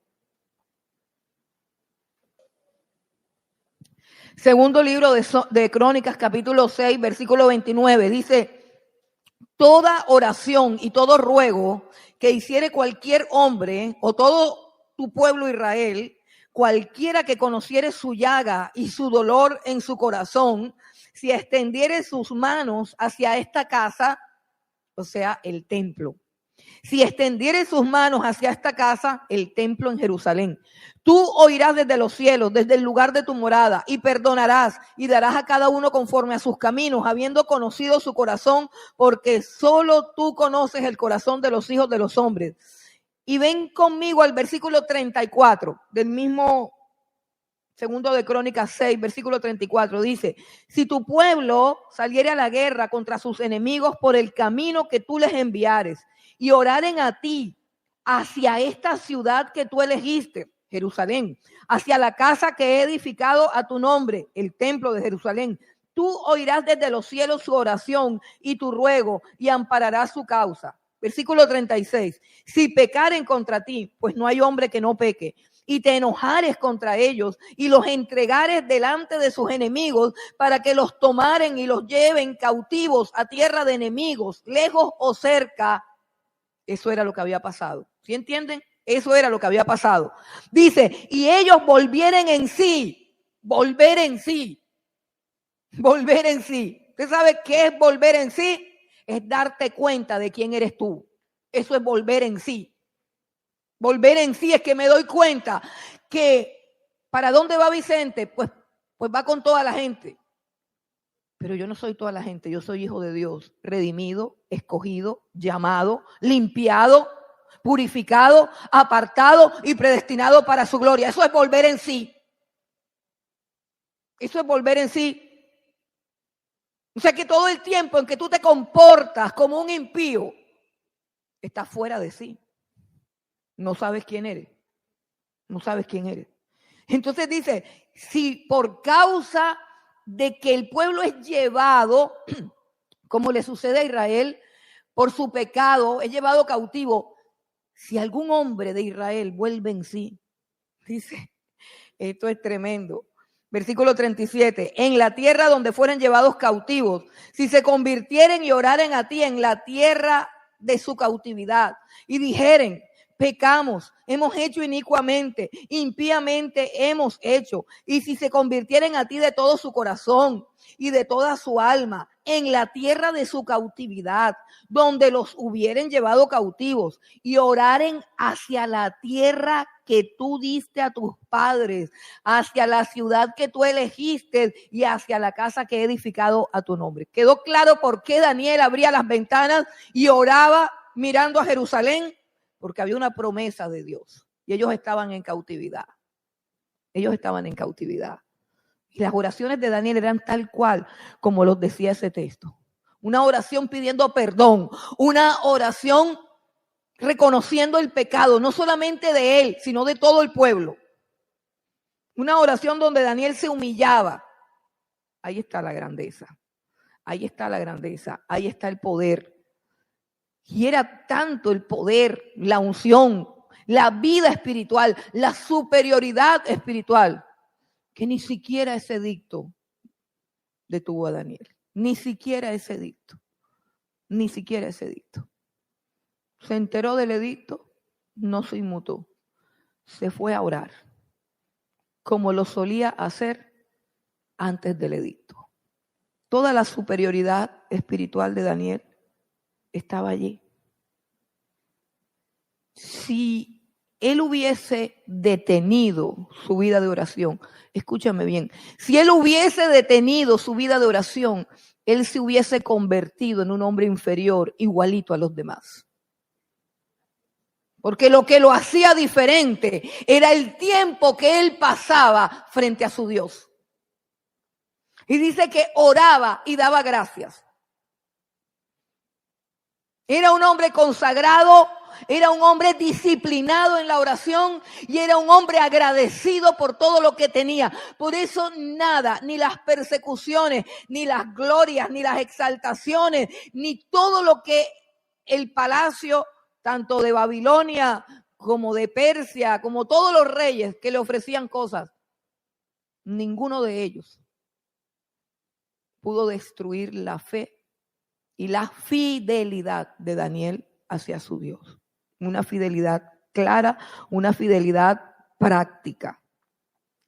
Segundo libro de Crónicas, capítulo 6, versículo 29. Dice, toda oración y todo ruego que hiciere cualquier hombre o todo tu pueblo Israel, cualquiera que conociere su llaga y su dolor en su corazón, si extendiere sus manos hacia esta casa, o sea, el templo. Si extendiere sus manos hacia esta casa, el templo en Jerusalén, tú oirás desde los cielos, desde el lugar de tu morada, y perdonarás y darás a cada uno conforme a sus caminos, habiendo conocido su corazón, porque solo tú conoces el corazón de los hijos de los hombres. Y ven conmigo al versículo 34 del mismo segundo de Crónicas 6, versículo 34, dice, si tu pueblo saliere a la guerra contra sus enemigos por el camino que tú les enviares, y oraren a ti hacia esta ciudad que tú elegiste, Jerusalén, hacia la casa que he edificado a tu nombre, el templo de Jerusalén, tú oirás desde los cielos su oración y tu ruego y ampararás su causa. Versículo 36, si pecaren contra ti, pues no hay hombre que no peque, y te enojares contra ellos y los entregares delante de sus enemigos para que los tomaren y los lleven cautivos a tierra de enemigos, lejos o cerca. Eso era lo que había pasado. ¿Sí entienden? Eso era lo que había pasado. Dice, y ellos volvieren en sí, volver en sí, volver en sí. ¿Usted sabe qué es volver en sí? Es darte cuenta de quién eres tú. Eso es volver en sí. Volver en sí es que me doy cuenta que ¿para dónde va Vicente? Pues va con toda la gente. Pero yo no soy toda la gente, yo soy hijo de Dios, redimido, escogido, llamado, limpiado, purificado, apartado y predestinado para su gloria. Eso es volver en sí. Eso es volver en sí. O sea que todo el tiempo en que tú te comportas como un impío, estás fuera de sí. No sabes quién eres. No sabes quién eres. Entonces dice, si por causa de que el pueblo es llevado, como le sucede a Israel, por su pecado, es llevado cautivo, si algún hombre de Israel vuelve en sí, dice, esto es tremendo. Versículo 37, en la tierra donde fueren llevados cautivos, si se convirtieren y oraren a ti en la tierra de su cautividad y dijeren, pecamos, hemos hecho inicuamente, impíamente hemos hecho. Y si se convirtieren a ti de todo su corazón y de toda su alma en la tierra de su cautividad, donde los hubieren llevado cautivos, y oraren hacia la tierra que tú diste a tus padres, hacia la ciudad que tú elegiste y hacia la casa que he edificado a tu nombre. ¿Quedó claro por qué Daniel abría las ventanas y oraba mirando a Jerusalén? Porque había una promesa de Dios y ellos estaban en cautividad. Ellos estaban en cautividad. Y las oraciones de Daniel eran tal cual como los decía ese texto. Una oración pidiendo perdón, una oración reconociendo el pecado, no solamente de él, sino de todo el pueblo. Una oración donde Daniel se humillaba. Ahí está la grandeza. Ahí está la grandeza. Ahí está el poder. Y era tanto el poder, la unción, la vida espiritual, la superioridad espiritual, que ni siquiera ese edicto detuvo a Daniel. Ni siquiera ese edicto. Ni siquiera ese edicto. Se enteró del edicto, no se inmutó. Se fue a orar, como lo solía hacer antes del edicto. Toda la superioridad espiritual de Daniel estaba allí. Si él hubiese detenido su vida de oración, escúchame bien, si él hubiese detenido su vida de oración, él se hubiese convertido en un hombre inferior, igualito a los demás. Porque lo que lo hacía diferente era el tiempo que él pasaba frente a su Dios. Y dice que oraba y daba gracias. Era un hombre consagrado, era un hombre disciplinado en la oración y era un hombre agradecido por todo lo que tenía. Por eso nada, ni las persecuciones, ni las glorias, ni las exaltaciones, ni todo lo que el palacio, tanto de Babilonia como de Persia, como todos los reyes que le ofrecían cosas, ninguno de ellos pudo destruir la fe y la fidelidad de Daniel hacia su Dios. Una fidelidad clara, una fidelidad práctica.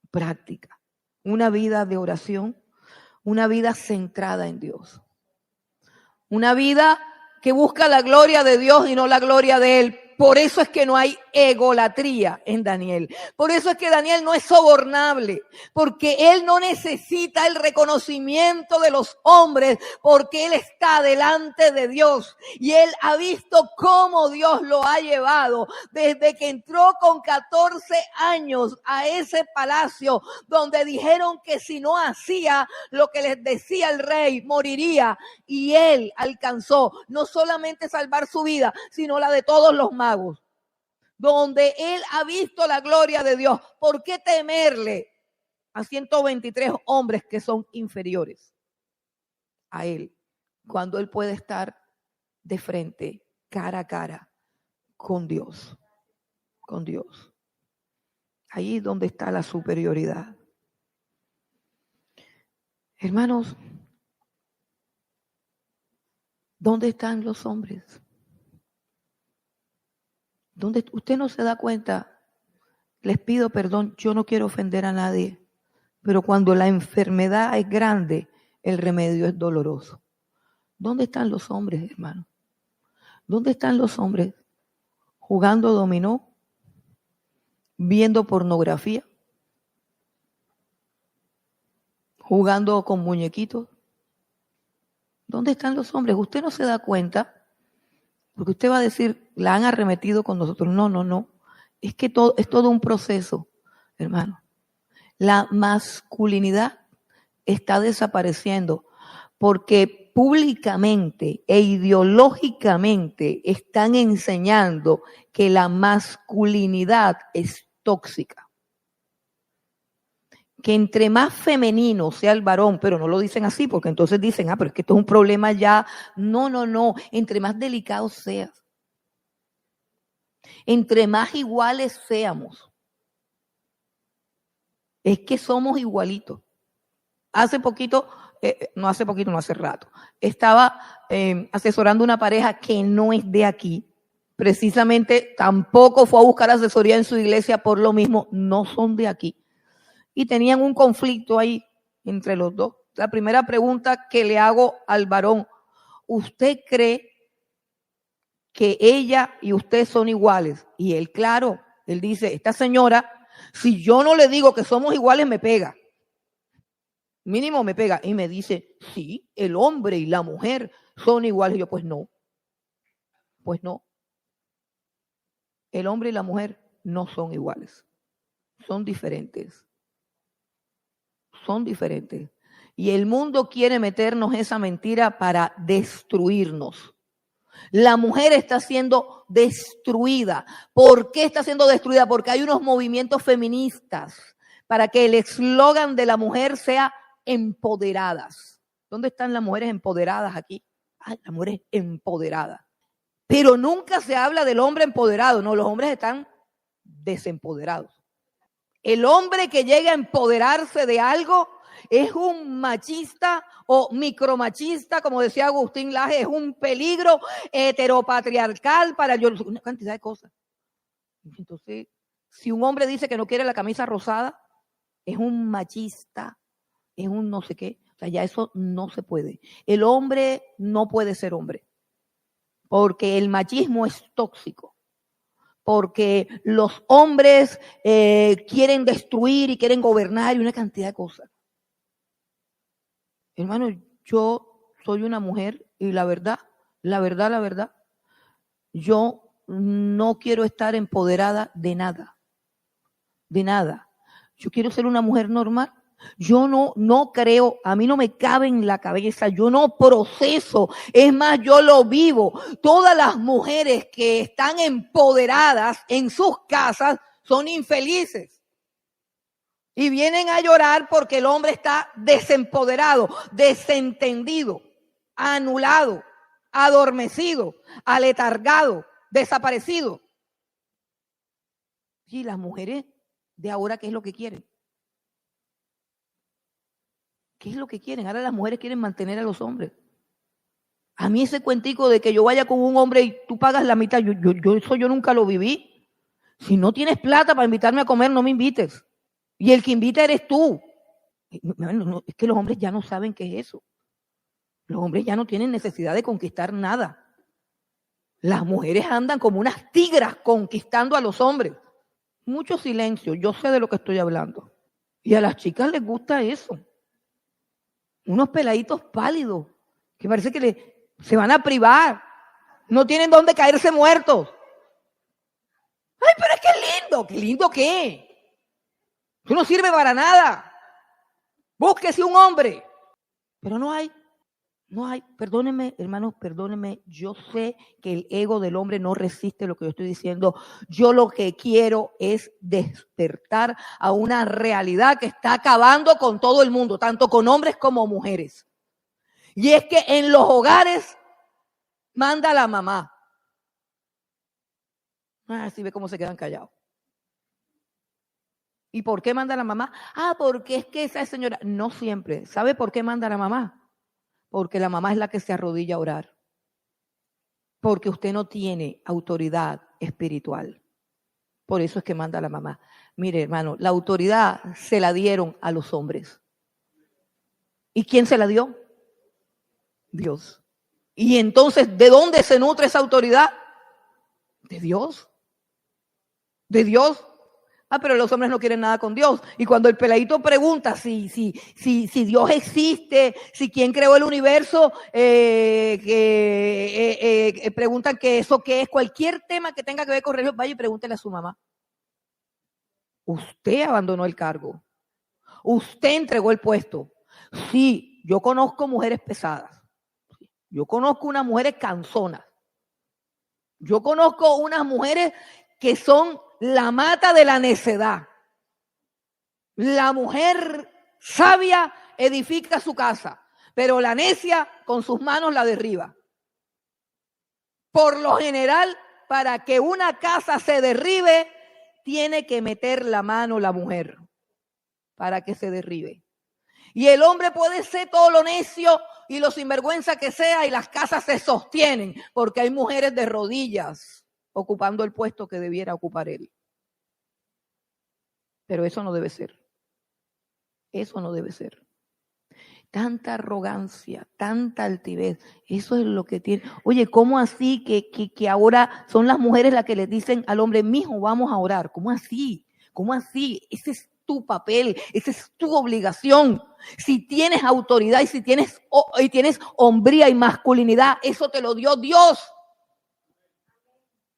Práctica. Una vida de oración, una vida centrada en Dios. Una vida que busca la gloria de Dios y no la gloria de él. Por eso es que no hay egolatría en Daniel. Por eso es que Daniel no es sobornable, porque él no necesita el reconocimiento de los hombres, porque él está delante de Dios y él ha visto cómo Dios lo ha llevado desde que entró con 14 años a ese palacio donde dijeron que si no hacía lo que les decía el rey, moriría, y él alcanzó no solamente salvar su vida, sino la de todos los magos. Donde él ha visto la gloria de Dios. ¿Por qué temerle a 123 hombres que son inferiores a él, cuando él puede estar de frente, cara a cara, con Dios? Con Dios. Ahí es donde está la superioridad. Hermanos, ¿dónde están los hombres? ¿Dónde usted no se da cuenta? Les pido perdón, yo no quiero ofender a nadie, pero cuando la enfermedad es grande, el remedio es doloroso. ¿Dónde están los hombres, hermano? ¿Dónde están los hombres? Jugando dominó, viendo pornografía, jugando con muñequitos. ¿Dónde están los hombres? Usted no se da cuenta, porque usted va a decir, la han arremetido con nosotros. No. Es que es todo un proceso, hermano. La masculinidad está desapareciendo porque públicamente e ideológicamente están enseñando que la masculinidad es tóxica. Que entre más femenino sea el varón, pero no lo dicen así porque entonces dicen, pero es que esto es un problema ya. No. Entre más delicados seas. Entre más iguales seamos. Es que somos igualitos. Hace rato, estaba asesorando una pareja que no es de aquí. Precisamente tampoco fue a buscar asesoría en su iglesia por lo mismo, no son de aquí. Y tenían un conflicto ahí entre los dos. La primera pregunta que le hago al varón, ¿usted cree que ella y usted son iguales? Y él, claro, él dice, esta señora, si yo no le digo que somos iguales, me pega. Mínimo me pega. Y me dice, sí, el hombre y la mujer son iguales. Y yo, pues no. El hombre y la mujer no son iguales. Son diferentes. Y el mundo quiere meternos esa mentira para destruirnos. La mujer está siendo destruida. ¿Por qué está siendo destruida? Porque hay unos movimientos feministas para que el eslogan de la mujer sea empoderadas. ¿Dónde están las mujeres empoderadas aquí? Las mujeres empoderadas. Pero nunca se habla del hombre empoderado. No, los hombres están desempoderados. El hombre que llega a empoderarse de algo es un machista o micromachista, como decía Agustín Laje, es un peligro heteropatriarcal para una cantidad de cosas. Entonces, si un hombre dice que no quiere la camisa rosada, es un machista, es un no sé qué. O sea, ya eso no se puede. El hombre no puede ser hombre, porque el machismo es tóxico, porque los hombres quieren destruir y quieren gobernar y una cantidad de cosas. Hermano, yo soy una mujer y la verdad, yo no quiero estar empoderada de nada. Yo quiero ser una mujer normal. Yo no creo, a mí no me cabe en la cabeza, yo no proceso, es más, yo lo vivo. Todas las mujeres que están empoderadas en sus casas son infelices. Y vienen a llorar porque el hombre está desempoderado, desentendido, anulado, adormecido, aletargado, desaparecido. Y las mujeres de ahora, ¿qué es lo que quieren? ¿Qué es lo que quieren? Ahora las mujeres quieren mantener a los hombres. A mí ese cuentico de que yo vaya con un hombre y tú pagas la mitad, yo nunca lo viví. Si no tienes plata para invitarme a comer, no me invites. Y el que invita eres tú. No, es que los hombres ya no saben qué es eso. Los hombres ya no tienen necesidad de conquistar nada. Las mujeres andan como unas tigras conquistando a los hombres. Mucho silencio, yo sé de lo que estoy hablando. Y a las chicas les gusta eso. Unos peladitos pálidos, que parece que se van a privar. No tienen dónde caerse muertos. Ay, pero es que es lindo. ¿Qué lindo qué? Tú no sirve para nada. Búsquese un hombre. Pero no hay. Perdónenme, hermanos, perdónenme. Yo sé que el ego del hombre no resiste lo que yo estoy diciendo. Yo lo que quiero es despertar a una realidad que está acabando con todo el mundo, tanto con hombres como mujeres. Y es que en los hogares manda la mamá. Así ve cómo se quedan callados. ¿Y por qué manda la mamá? Porque es que esa señora, no siempre. ¿Sabe por qué manda la mamá? Porque la mamá es la que se arrodilla a orar. Porque usted no tiene autoridad espiritual. Por eso es que manda a la mamá. Mire, hermano, la autoridad se la dieron a los hombres. ¿Y quién se la dio? Dios. Y entonces, ¿de dónde se nutre esa autoridad? De Dios. De Dios. Pero los hombres no quieren nada con Dios. Y cuando el peladito pregunta si Dios existe, si quién creó el universo, preguntan que eso qué es, cualquier tema que tenga que ver con religión, vaya y pregúntele a su mamá. Usted abandonó el cargo. Usted entregó el puesto. Sí, yo conozco mujeres pesadas. Yo conozco unas mujeres canzonas. Yo conozco unas mujeres que son la mata de la necedad. La mujer sabia edifica su casa, pero la necia con sus manos la derriba. Por lo general, para que una casa se derribe, tiene que meter la mano la mujer para que se derribe. Y el hombre puede ser todo lo necio y lo sinvergüenza que sea y las casas se sostienen porque hay mujeres de rodillas ocupando el puesto que debiera ocupar él. Pero eso no debe ser. Eso no debe ser. Tanta arrogancia, tanta altivez, eso es lo que tiene. Oye, ¿cómo así que ahora son las mujeres las que le dicen al hombre, mijo, vamos a orar? ¿Cómo así? ¿Cómo así? Ese es tu papel, esa es tu obligación. Si tienes autoridad y si tienes hombría y masculinidad, eso te lo dio Dios.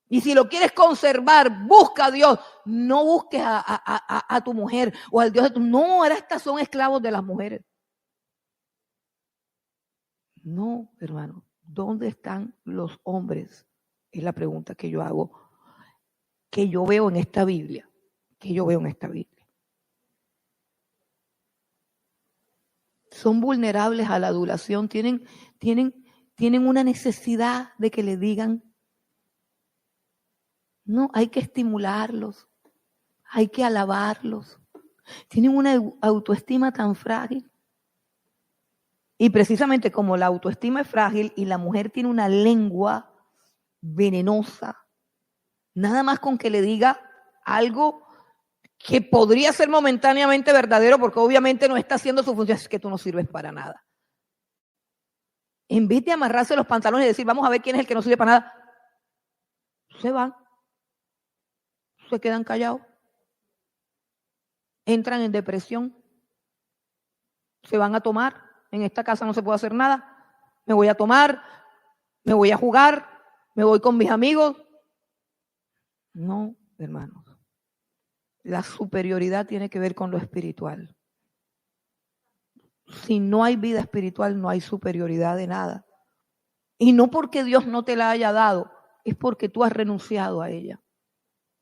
Y si lo quieres conservar, busca a Dios. No busques a tu mujer o al Dios de tu... No, ahora estas son esclavos de las mujeres. No, hermano. ¿Dónde están los hombres? Es la pregunta que yo hago, que yo veo en esta Biblia. Son vulnerables a la adulación, tienen una necesidad de que le digan. No, hay que estimularlos. hay que alabarlos. Tienen una autoestima tan frágil. Y precisamente como la autoestima es frágil y la mujer tiene una lengua venenosa, nada más con que le diga algo que podría ser momentáneamente verdadero, porque obviamente no está haciendo su función, es que tú no sirves para nada. En vez de amarrarse los pantalones y decir, vamos a ver quién es el que no sirve para nada, se van, se quedan callados, entran en depresión, se van a tomar. En esta casa no se puede hacer nada, me voy a tomar, me voy a jugar, me voy con mis amigos. No, hermanos, la superioridad tiene que ver con lo espiritual. Si no hay vida espiritual, no hay superioridad de nada. Y no porque Dios no te la haya dado, es porque tú has renunciado a ella.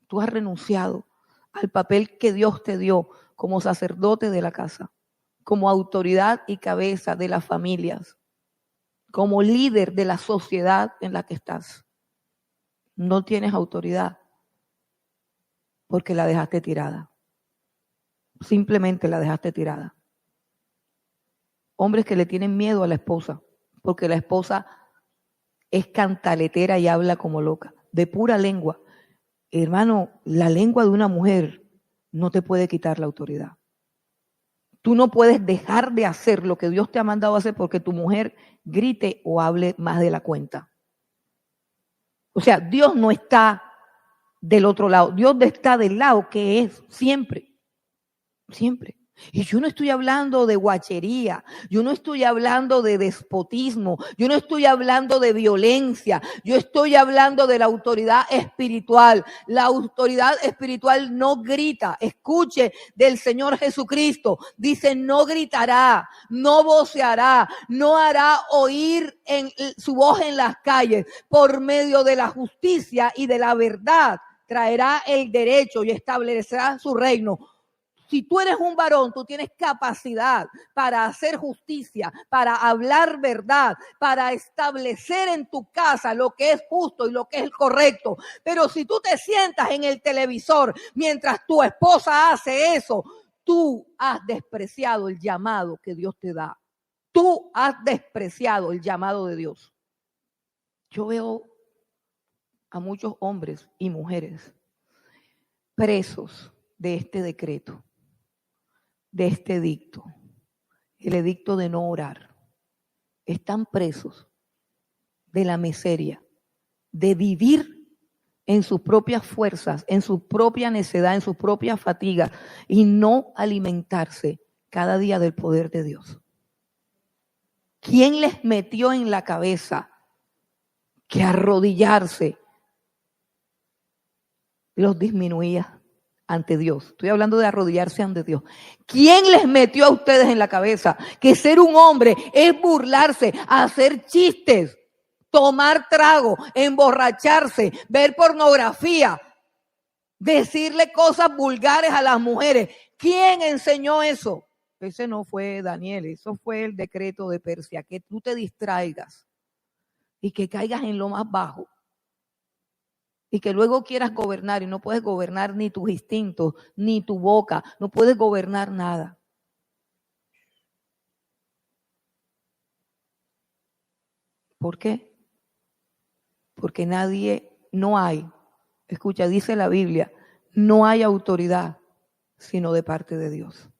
Tú has renunciado al papel que Dios te dio como sacerdote de la casa, como autoridad y cabeza de las familias, como líder de la sociedad en la que estás. No tienes autoridad porque la dejaste tirada. Simplemente la dejaste tirada. Hombres que le tienen miedo a la esposa, porque la esposa es cantaletera y habla como loca, de pura lengua. Hermano, la lengua de una mujer no te puede quitar la autoridad. Tú no puedes dejar de hacer lo que Dios te ha mandado a hacer porque tu mujer grite o hable más de la cuenta. O sea, Dios no está del otro lado. Dios está del lado que es siempre. Siempre. Y yo no estoy hablando de guachería, yo no estoy hablando de despotismo, yo no estoy hablando de violencia, yo estoy hablando de la autoridad espiritual. La autoridad espiritual no grita. Escuche del Señor Jesucristo. Dice, no gritará, no voceará, no hará oír su voz en las calles. Por medio de la justicia y de la verdad traerá el derecho y establecerá su reino. Si tú eres un varón, tú tienes capacidad para hacer justicia, para hablar verdad, para establecer en tu casa lo que es justo y lo que es correcto. Pero si tú te sientas en el televisor mientras tu esposa hace eso, tú has despreciado el llamado que Dios te da. Tú has despreciado el llamado de Dios. Yo veo a muchos hombres y mujeres presos de este decreto, de este edicto, el edicto de no orar. Están presos de la miseria, de vivir en sus propias fuerzas, en su propia necedad, en su propia fatiga y no alimentarse cada día del poder de Dios. ¿Quién les metió en la cabeza que arrodillarse los disminuía ante Dios? Estoy hablando de arrodillarse ante Dios. ¿Quién les metió a ustedes en la cabeza que ser un hombre es burlarse, hacer chistes, tomar trago, emborracharse, ver pornografía, decirle cosas vulgares a las mujeres? ¿Quién enseñó eso? Ese no fue Daniel, eso fue el decreto de Persia, que tú te distraigas y que caigas en lo más bajo. Y que luego quieras gobernar y no puedes gobernar ni tus instintos, ni tu boca, no puedes gobernar nada. ¿Por qué? Porque no hay, escucha, dice la Biblia, no hay autoridad sino de parte de Dios.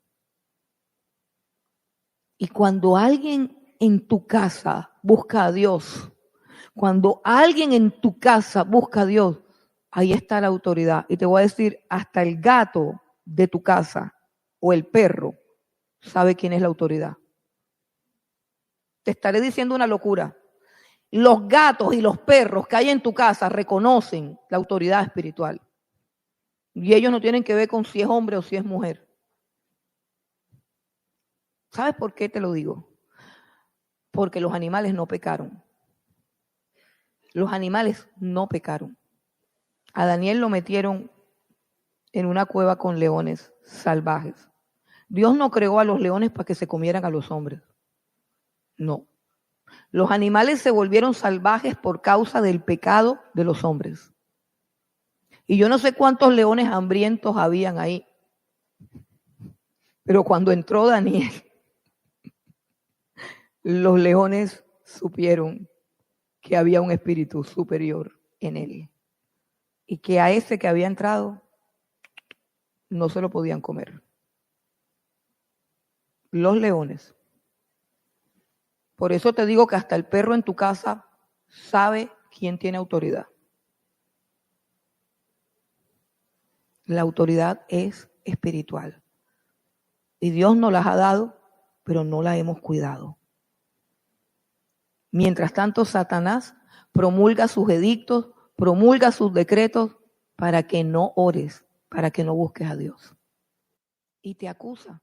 Y cuando alguien en tu casa busca a Dios, cuando alguien en tu casa busca a Dios, ahí está la autoridad. Y te voy a decir, hasta el gato de tu casa o el perro sabe quién es la autoridad. Te estaré diciendo una locura. Los gatos y los perros que hay en tu casa reconocen la autoridad espiritual. Y ellos no tienen que ver con si es hombre o si es mujer. ¿Sabes por qué te lo digo? Porque los animales no pecaron. Los animales no pecaron. A Daniel lo metieron en una cueva con leones salvajes. Dios no creó a los leones para que se comieran a los hombres. No. Los animales se volvieron salvajes por causa del pecado de los hombres. Y yo no sé cuántos leones hambrientos habían ahí. Pero cuando entró Daniel, los leones supieron que había un espíritu superior en él. Y que a ese que había entrado no se lo podían comer. Los leones. Por eso te digo que hasta el perro en tu casa sabe quién tiene autoridad. La autoridad es espiritual. Y Dios nos las ha dado, pero no la hemos cuidado. Mientras tanto, Satanás promulga sus edictos, promulga sus decretos para que no ores, para que no busques a Dios. Y te acusa.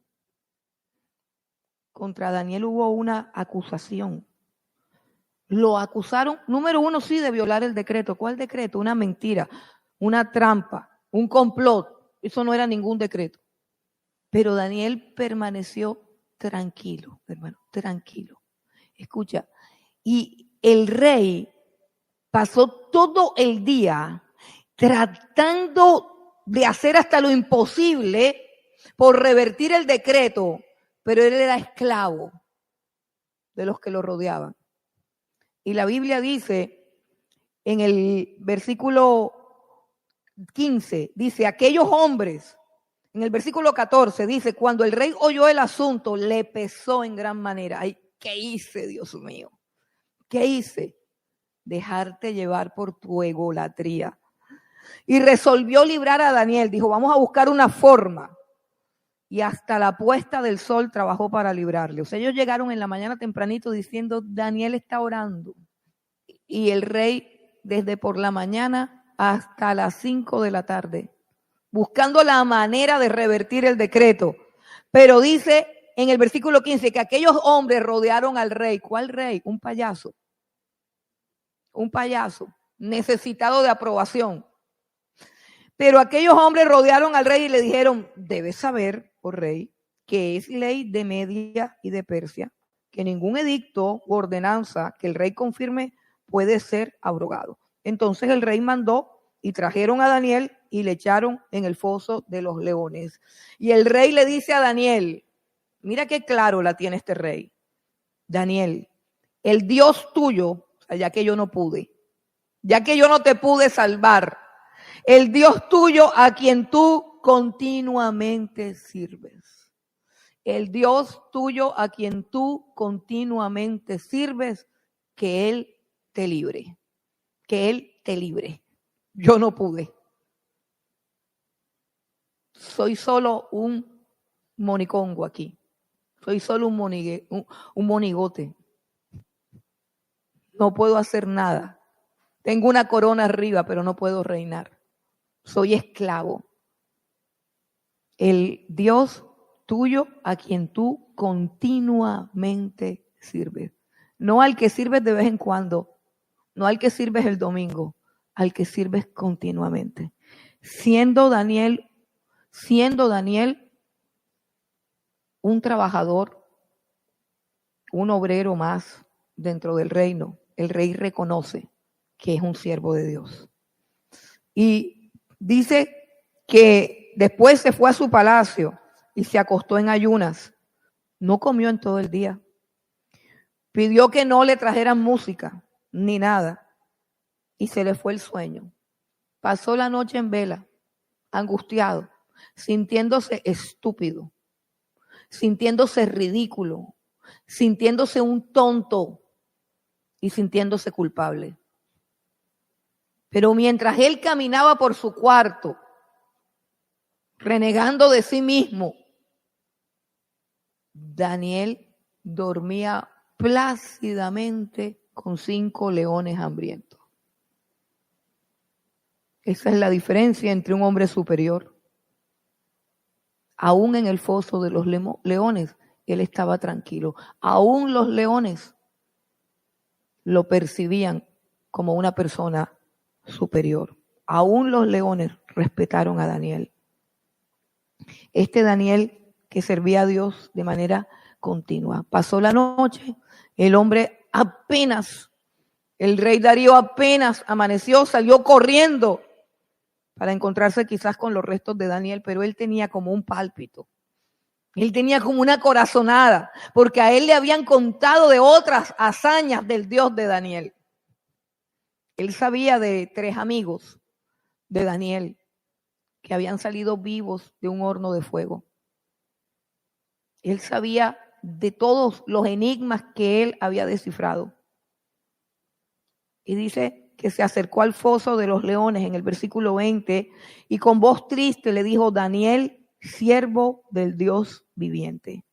Contra Daniel hubo una acusación. Lo acusaron, número uno, sí, de violar el decreto. ¿Cuál decreto? Una mentira, una trampa, un complot. Eso no era ningún decreto. Pero Daniel permaneció tranquilo, hermano, tranquilo. Escucha, y el rey pasó todo el día tratando de hacer hasta lo imposible por revertir el decreto, pero él era esclavo de los que lo rodeaban. Y la Biblia dice, en el versículo 15, dice, aquellos hombres, en el versículo 14 dice, cuando el rey oyó el asunto, le pesó en gran manera. Ay, ¿qué hice, Dios mío? ¿Qué hice? Dejarte llevar por tu egolatría. Y resolvió librar a Daniel. Dijo, vamos a buscar una forma. Y hasta la puesta del sol trabajó para librarle. O sea, ellos llegaron en la mañana tempranito diciendo, Daniel está orando. Y el rey, desde por la mañana hasta las 5 de la tarde, buscando la manera de revertir el decreto. Pero dice en el versículo 15 que aquellos hombres rodearon al rey. ¿Cuál rey? Un payaso. Un payaso necesitado de aprobación. Pero aquellos hombres rodearon al rey y le dijeron, debes saber, oh rey, que es ley de Media y de Persia, que ningún edicto u ordenanza que el rey confirme puede ser abrogado. Entonces el rey mandó y trajeron a Daniel y le echaron en el foso de los leones. Y el rey le dice a Daniel, mira qué claro la tiene este rey. Daniel, el Dios tuyo, ya que yo no pude, ya que yo no te pude salvar, el Dios tuyo a quien tú continuamente sirves. El Dios tuyo a quien tú continuamente sirves, que Él te libre. Que Él te libre. Yo no pude. Soy solo un monicongo aquí. Soy solo un monigote. No puedo hacer nada. Tengo una corona arriba, pero no puedo reinar. Soy esclavo. El Dios tuyo a quien tú continuamente sirves. No al que sirves de vez en cuando, no al que sirves el domingo, al que sirves continuamente. Siendo Daniel un trabajador, un obrero más dentro del reino, el rey reconoce que es un siervo de Dios. Y dice que después se fue a su palacio y se acostó en ayunas. No comió en todo el día. Pidió que no le trajeran música ni nada. Y se le fue el sueño. Pasó la noche en vela, angustiado, sintiéndose estúpido, sintiéndose ridículo, sintiéndose un tonto y sintiéndose culpable. Pero mientras él caminaba por su cuarto, renegando de sí mismo, Daniel dormía plácidamente con 5 leones hambrientos. Esa es la diferencia entre un hombre superior. Aún en el foso de los leones, él estaba tranquilo. Aún los leones lo percibían como una persona superior. Aún los leones respetaron a Daniel. Este Daniel que servía a Dios de manera continua. Pasó la noche, el hombre el rey Darío apenas amaneció, salió corriendo, para encontrarse quizás con los restos de Daniel, pero él tenía como un pálpito. Él tenía como una corazonada, porque a él le habían contado de otras hazañas del Dios de Daniel. Él sabía de 3 amigos de Daniel que habían salido vivos de un horno de fuego. Él sabía de todos los enigmas que él había descifrado. Y dice que se acercó al foso de los leones en el versículo 20 y con voz triste le dijo: Daniel, siervo del Dios viviente.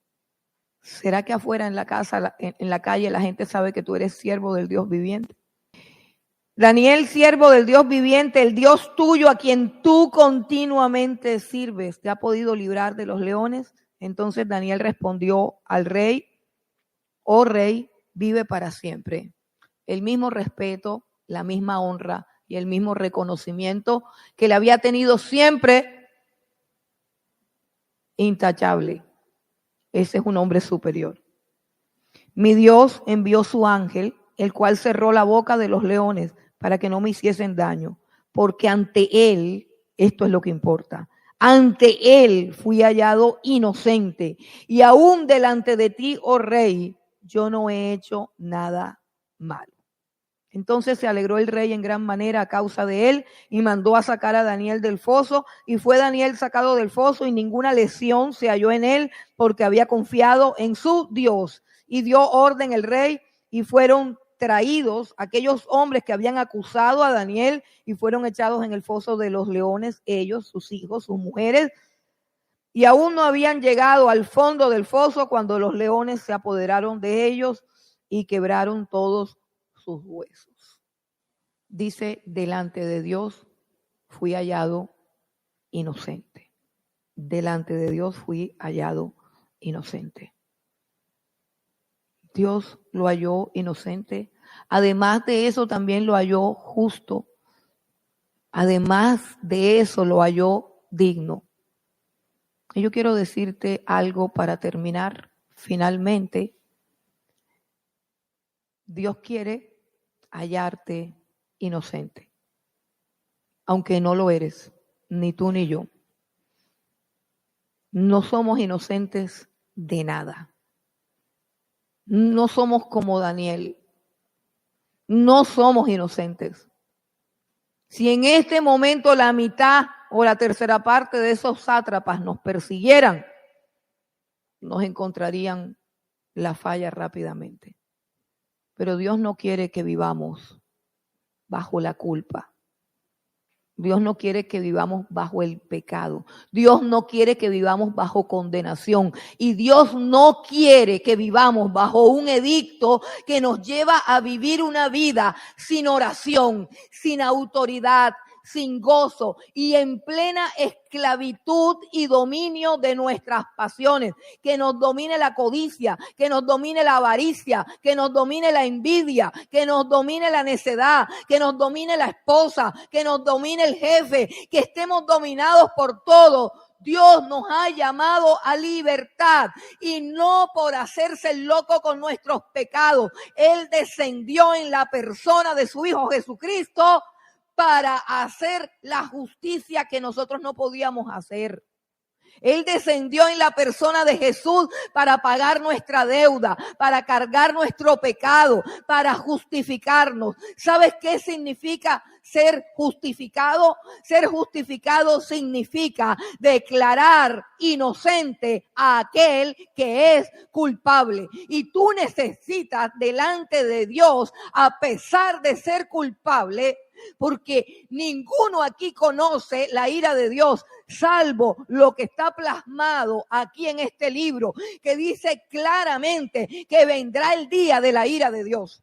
¿Será que afuera en la casa, en la calle, la gente sabe que tú eres siervo del Dios viviente? Daniel, siervo del Dios viviente, el Dios tuyo a quien tú continuamente sirves, ¿te ha podido librar de los leones? Entonces Daniel respondió al rey: oh rey, vive para siempre. El mismo respeto, la misma honra y el mismo reconocimiento que le había tenido siempre, intachable. Ese es un hombre superior. Mi Dios envió su ángel, el cual cerró la boca de los leones para que no me hiciesen daño, porque ante él, esto es lo que importa, ante él fui hallado inocente, y aún delante de ti, oh rey, yo no he hecho nada malo. Entonces se alegró el rey en gran manera a causa de él y mandó a sacar a Daniel del foso, y fue Daniel sacado del foso y ninguna lesión se halló en él porque había confiado en su Dios. Y dio orden el rey y fueron traídos aquellos hombres que habían acusado a Daniel y fueron echados en el foso de los leones, ellos, sus hijos, sus mujeres, y aún no habían llegado al fondo del foso cuando los leones se apoderaron de ellos y quebraron todos sus huesos. Dice: delante de Dios fui hallado inocente. Delante de Dios fui hallado inocente. Dios lo halló inocente. Además de eso, también lo halló justo. Además de eso, lo halló digno. Y yo quiero decirte algo para terminar. Finalmente, Dios quiere hallarte inocente, aunque no lo eres, ni tú ni yo. No somos inocentes de nada. No somos como Daniel. No somos inocentes. Si en este momento la mitad o la tercera parte de esos sátrapas nos persiguieran, nos encontrarían la falla rápidamente. Pero Dios no quiere que vivamos bajo la culpa. Dios no quiere que vivamos bajo el pecado. Dios no quiere que vivamos bajo condenación. Y Dios no quiere que vivamos bajo un edicto que nos lleva a vivir una vida sin oración, sin autoridad, sin gozo y en plena esclavitud y dominio de nuestras pasiones. Que nos domine la codicia, que nos domine la avaricia, que nos domine la envidia, que nos domine la necedad, que nos domine la esposa, que nos domine el jefe, que estemos dominados por todo. Dios nos ha llamado a libertad y no por hacerse el loco con nuestros pecados. Él descendió en la persona de su Hijo Jesucristo para hacer la justicia que nosotros no podíamos hacer. Él descendió en la persona de Jesús para pagar nuestra deuda, para cargar nuestro pecado, para justificarnos. ¿Sabes qué significa ser justificado? Ser justificado significa declarar inocente a aquel que es culpable. Y tú necesitas delante de Dios, a pesar de ser culpable, porque ninguno aquí conoce la ira de Dios, salvo lo que está plasmado aquí en este libro, que dice claramente que vendrá el día de la ira de Dios.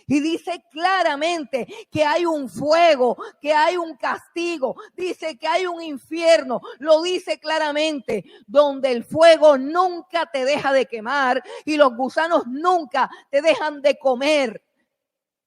Y dice claramente que hay un fuego, que hay un castigo, dice que hay un infierno, lo dice claramente, donde el fuego nunca te deja de quemar y los gusanos nunca te dejan de comer.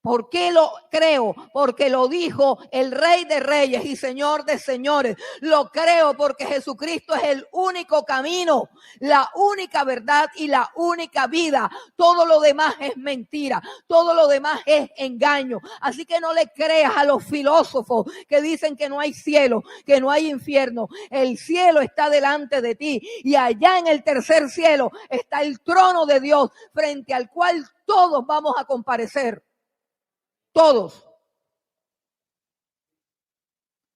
¿Por qué lo creo? Porque lo dijo el Rey de Reyes y Señor de Señores. Lo creo porque Jesucristo es el único camino, la única verdad y la única vida. Todo lo demás es mentira, todo lo demás es engaño. Así que no le creas a los filósofos que dicen que no hay cielo, que no hay infierno. El cielo está delante de ti y allá en el tercer cielo está el trono de Dios, frente al cual todos vamos a comparecer. Todos.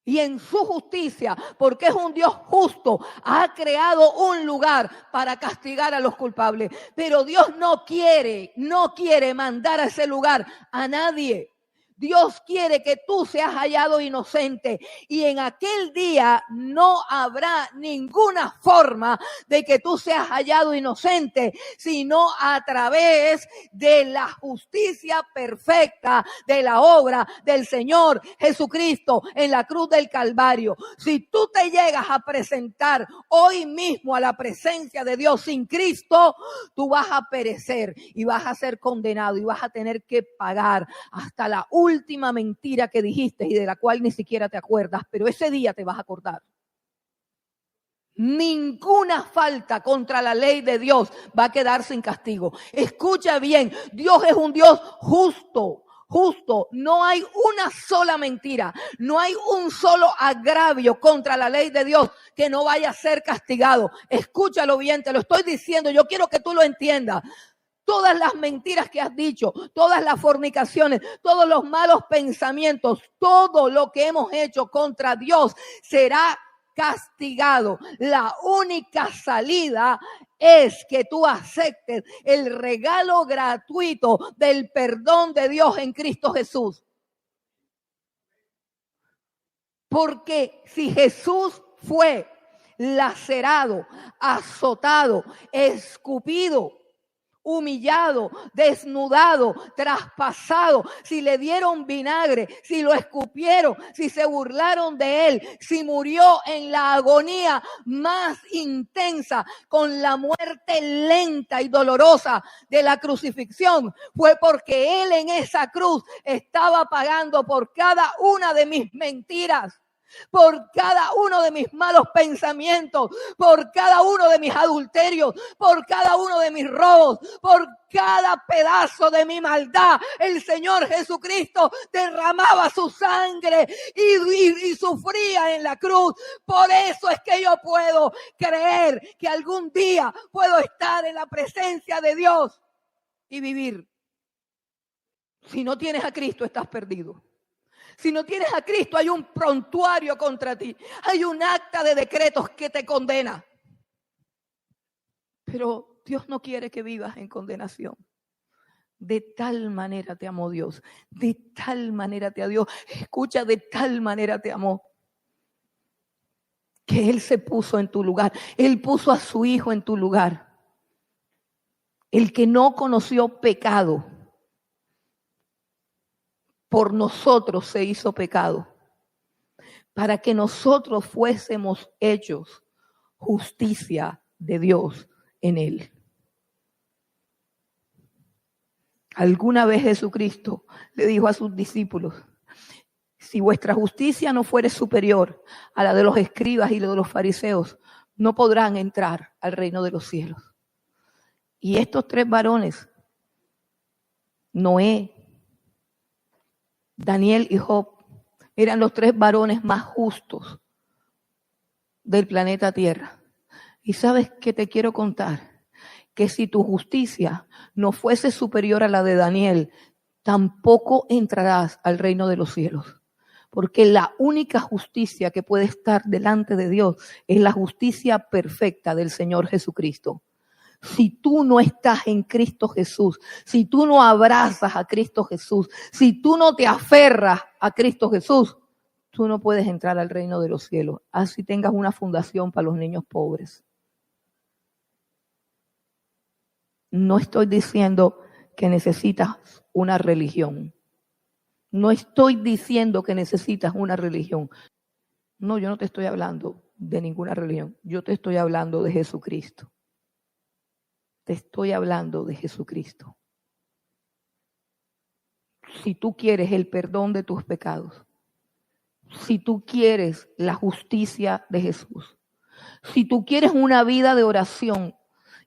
Y en su justicia, porque es un Dios justo, ha creado un lugar para castigar a los culpables. Pero Dios no quiere mandar a ese lugar a nadie. Dios quiere que tú seas hallado inocente y en aquel día no habrá ninguna forma de que tú seas hallado inocente, sino a través de la justicia perfecta de la obra del Señor Jesucristo en la cruz del Calvario. Si tú te llegas a presentar hoy mismo a la presencia de Dios sin Cristo, tú vas a perecer y vas a ser condenado y vas a tener que pagar hasta la última mentira que dijiste y de la cual ni siquiera te acuerdas, pero ese día te vas a acordar. Ninguna falta contra la ley de Dios va a quedar sin castigo. Escucha bien, Dios es un Dios justo. Justo, no hay una sola mentira, no hay un solo agravio contra la ley de Dios que no vaya a ser castigado. Escúchalo bien, te lo estoy diciendo, yo quiero que tú lo entiendas. Todas las mentiras que has dicho, todas las fornicaciones, todos los malos pensamientos, todo lo que hemos hecho contra Dios será castigado. La única salida es que tú aceptes el regalo gratuito del perdón de Dios en Cristo Jesús. Porque si Jesús fue lacerado, azotado, escupido, humillado, desnudado, traspasado, si le dieron vinagre, si lo escupieron, si se burlaron de él, si murió en la agonía más intensa, con la muerte lenta y dolorosa de la crucifixión, fue porque él en esa cruz estaba pagando por cada una de mis mentiras, por cada uno de mis malos pensamientos, por cada uno de mis adulterios, por cada uno de mis robos, por cada pedazo de mi maldad. El Señor Jesucristo derramaba su sangre y sufría en la cruz. Por eso es que yo puedo creer que algún día puedo estar en la presencia de Dios y vivir. Si no tienes a Cristo, estás perdido. Si no tienes a Cristo, hay un prontuario contra ti. Hay un acta de decretos que te condena. Pero Dios no quiere que vivas en condenación. De tal manera te amó Dios. De tal manera te amó Dios. Escucha, de tal manera te amó. Que Él se puso en tu lugar. Él puso a su Hijo en tu lugar. El que no conoció pecado, por nosotros se hizo pecado, para que nosotros fuésemos hechos justicia de Dios en él. Alguna vez Jesucristo le dijo a sus discípulos: si vuestra justicia no fuere superior a la de los escribas y la de los fariseos, no podrán entrar al reino de los cielos. Y estos tres varones, Noé, Daniel y Job, eran los tres varones más justos del planeta Tierra. Y sabes que te quiero contar que si tu justicia no fuese superior a la de Daniel, tampoco entrarás al reino de los cielos. Porque la única justicia que puede estar delante de Dios es la justicia perfecta del Señor Jesucristo. Si tú no estás en Cristo Jesús, si tú no abrazas a Cristo Jesús, si tú no te aferras a Cristo Jesús, tú no puedes entrar al reino de los cielos. Así tengas una fundación para los niños pobres. No estoy diciendo que necesitas una religión. No estoy diciendo que necesitas una religión. No, yo no te estoy hablando de ninguna religión. Yo te estoy hablando de Jesucristo. Te estoy hablando de Jesucristo. si tú quieres el perdón de tus pecados, si tú quieres la justicia de Jesús, si tú quieres una vida de oración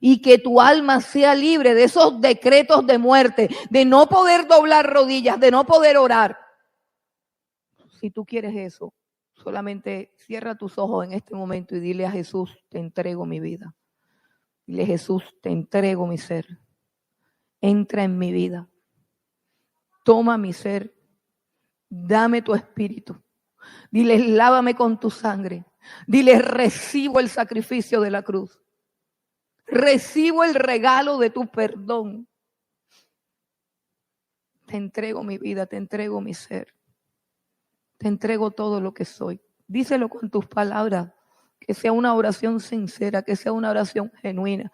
y que tu alma sea libre de esos decretos de muerte, de no poder doblar rodillas, de no poder orar, si tú quieres eso, solamente cierra tus ojos en este momento y dile a Jesús, te entrego mi vida. Dile, Jesús, te entrego mi ser. Entra en mi vida. Toma mi ser. Dame tu espíritu. Dile, lávame con tu sangre. Dile, recibo el sacrificio de la cruz. Recibo el regalo de tu perdón. Te entrego mi vida, te entrego mi ser. Te entrego todo lo que soy. Díselo con tus palabras. Que sea una oración sincera, que sea una oración genuina.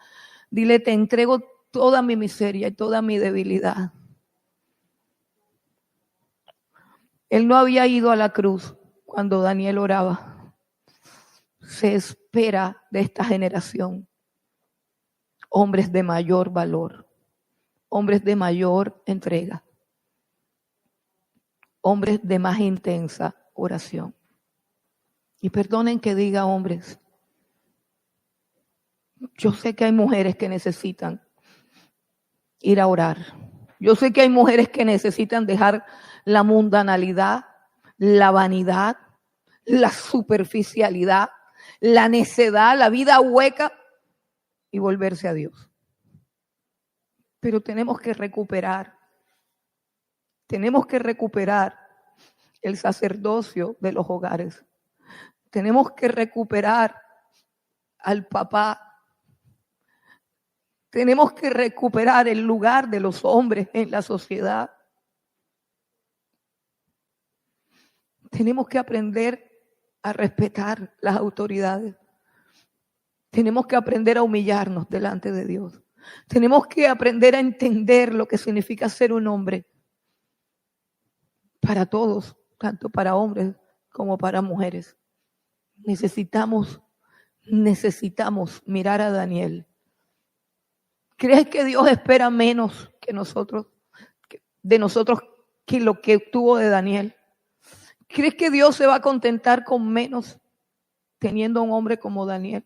Dile, te entrego toda mi miseria y toda mi debilidad. Él no había ido a la cruz cuando Daniel oraba. Se espera de esta generación hombres de mayor valor, hombres de mayor entrega, hombres de más intensa oración. Y perdonen que diga hombres. Yo sé que hay mujeres que necesitan ir a orar. Yo sé que hay mujeres que necesitan dejar la mundanalidad, la vanidad, la superficialidad, la necedad, la vida hueca y volverse a Dios. Pero tenemos que recuperar el sacerdocio de los hogares. Tenemos que recuperar al papá. Tenemos que recuperar el lugar de los hombres en la sociedad. Tenemos que aprender a respetar las autoridades. Tenemos que aprender a humillarnos delante de Dios. Tenemos que aprender a entender lo que significa ser un hombre. Para todos, tanto para hombres como para mujeres. Necesitamos mirar a Daniel. ¿Crees que Dios espera menos que de nosotros que lo que obtuvo de Daniel? ¿Crees que Dios se va a contentar con menos teniendo a un hombre como Daniel?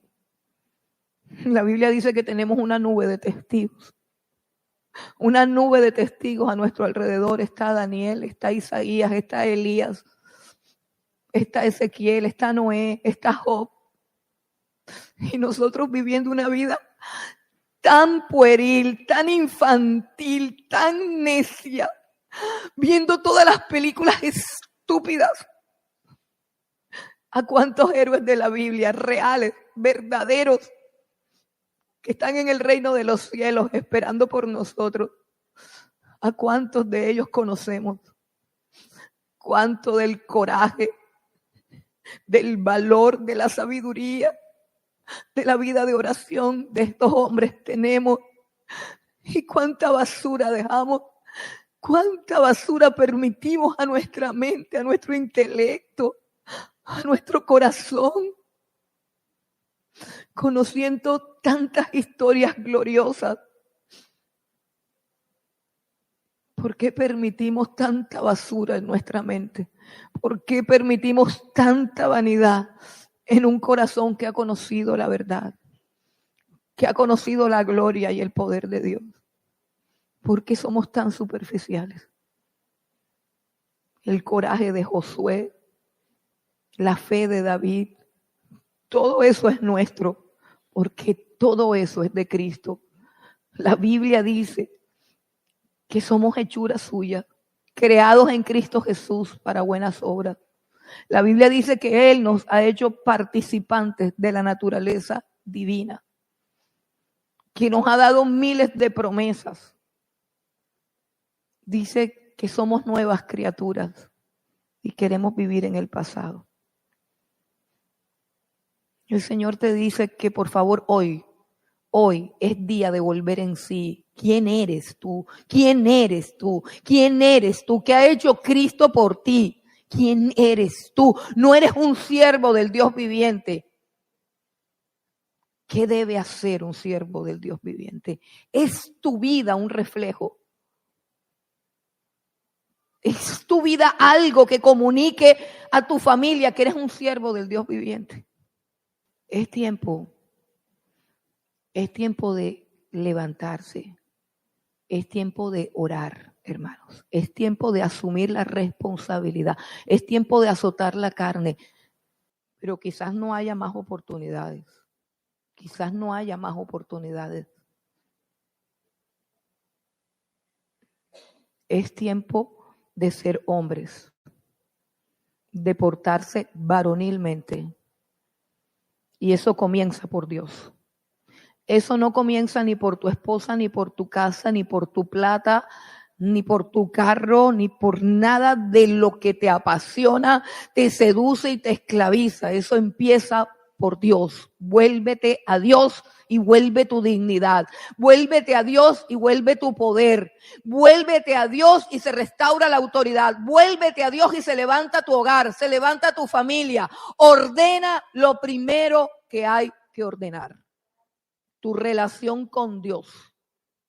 La Biblia dice que tenemos una nube de testigos. Una nube de testigos a nuestro alrededor. Está Daniel, está Isaías, está Elías, está Ezequiel, está Noé, está Job. Y nosotros viviendo una vida tan pueril, tan infantil, tan necia, viendo todas las películas estúpidas. ¿A cuántos héroes de la Biblia, reales, verdaderos, que están en el reino de los cielos esperando por nosotros? ¿A cuántos de ellos conocemos? ¿Cuánto del coraje, del valor, de la sabiduría, de la vida de oración de estos hombres tenemos? ¿Y cuánta basura dejamos? ¿Cuánta basura permitimos a nuestra mente, a nuestro intelecto, a nuestro corazón? Conociendo tantas historias gloriosas. ¿Por qué permitimos tanta basura en nuestra mente? ¿Por qué permitimos tanta vanidad en un corazón que ha conocido la verdad? Que ha conocido la gloria y el poder de Dios. ¿Por qué somos tan superficiales? El coraje de Josué, la fe de David, todo eso es nuestro, porque todo eso es de Cristo. La Biblia dice que somos hechura suya, creados en Cristo Jesús para buenas obras. La Biblia dice que Él nos ha hecho participantes de la naturaleza divina, que nos ha dado miles de promesas. Dice que somos nuevas criaturas y queremos vivir en el pasado. El Señor te dice que por favor hoy es día de volver en sí. ¿Quién eres tú? ¿Quién eres tú? ¿Quién eres tú? ¿Qué ha hecho Cristo por ti? ¿Quién eres tú? No eres un siervo del Dios viviente. ¿Qué debe hacer un siervo del Dios viviente? ¿Es tu vida un reflejo ¿Es tu vida algo que comunique a tu familia que eres un siervo del Dios viviente? Es tiempo de levantarse. Es tiempo de orar, hermanos. Es tiempo de asumir la responsabilidad. Es tiempo de azotar la carne. Pero quizás no haya más oportunidades. Quizás no haya más oportunidades. Es tiempo de ser hombres, de portarse varonilmente. Y eso comienza por Dios. Eso no comienza ni por tu esposa, ni por tu casa, ni por tu plata, ni por tu carro, ni por nada de lo que te apasiona, te seduce y te esclaviza. Eso empieza por Dios. Vuélvete a Dios y vuelve tu dignidad. Vuélvete a Dios y vuelve tu poder. Vuélvete a Dios y se restaura la autoridad. Vuélvete a Dios y se levanta tu hogar, se levanta tu familia. Ordena lo primero que hay que ordenar. Tu relación con Dios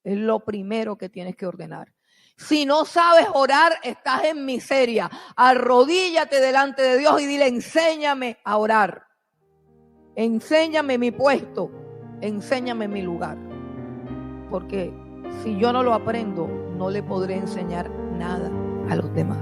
es lo primero que tienes que ordenar. Si no sabes orar, estás en miseria. Arrodíllate delante de Dios y dile: enséñame a orar. Enséñame mi puesto. Enséñame mi lugar. Porque si yo no lo aprendo, no le podré enseñar nada a los demás.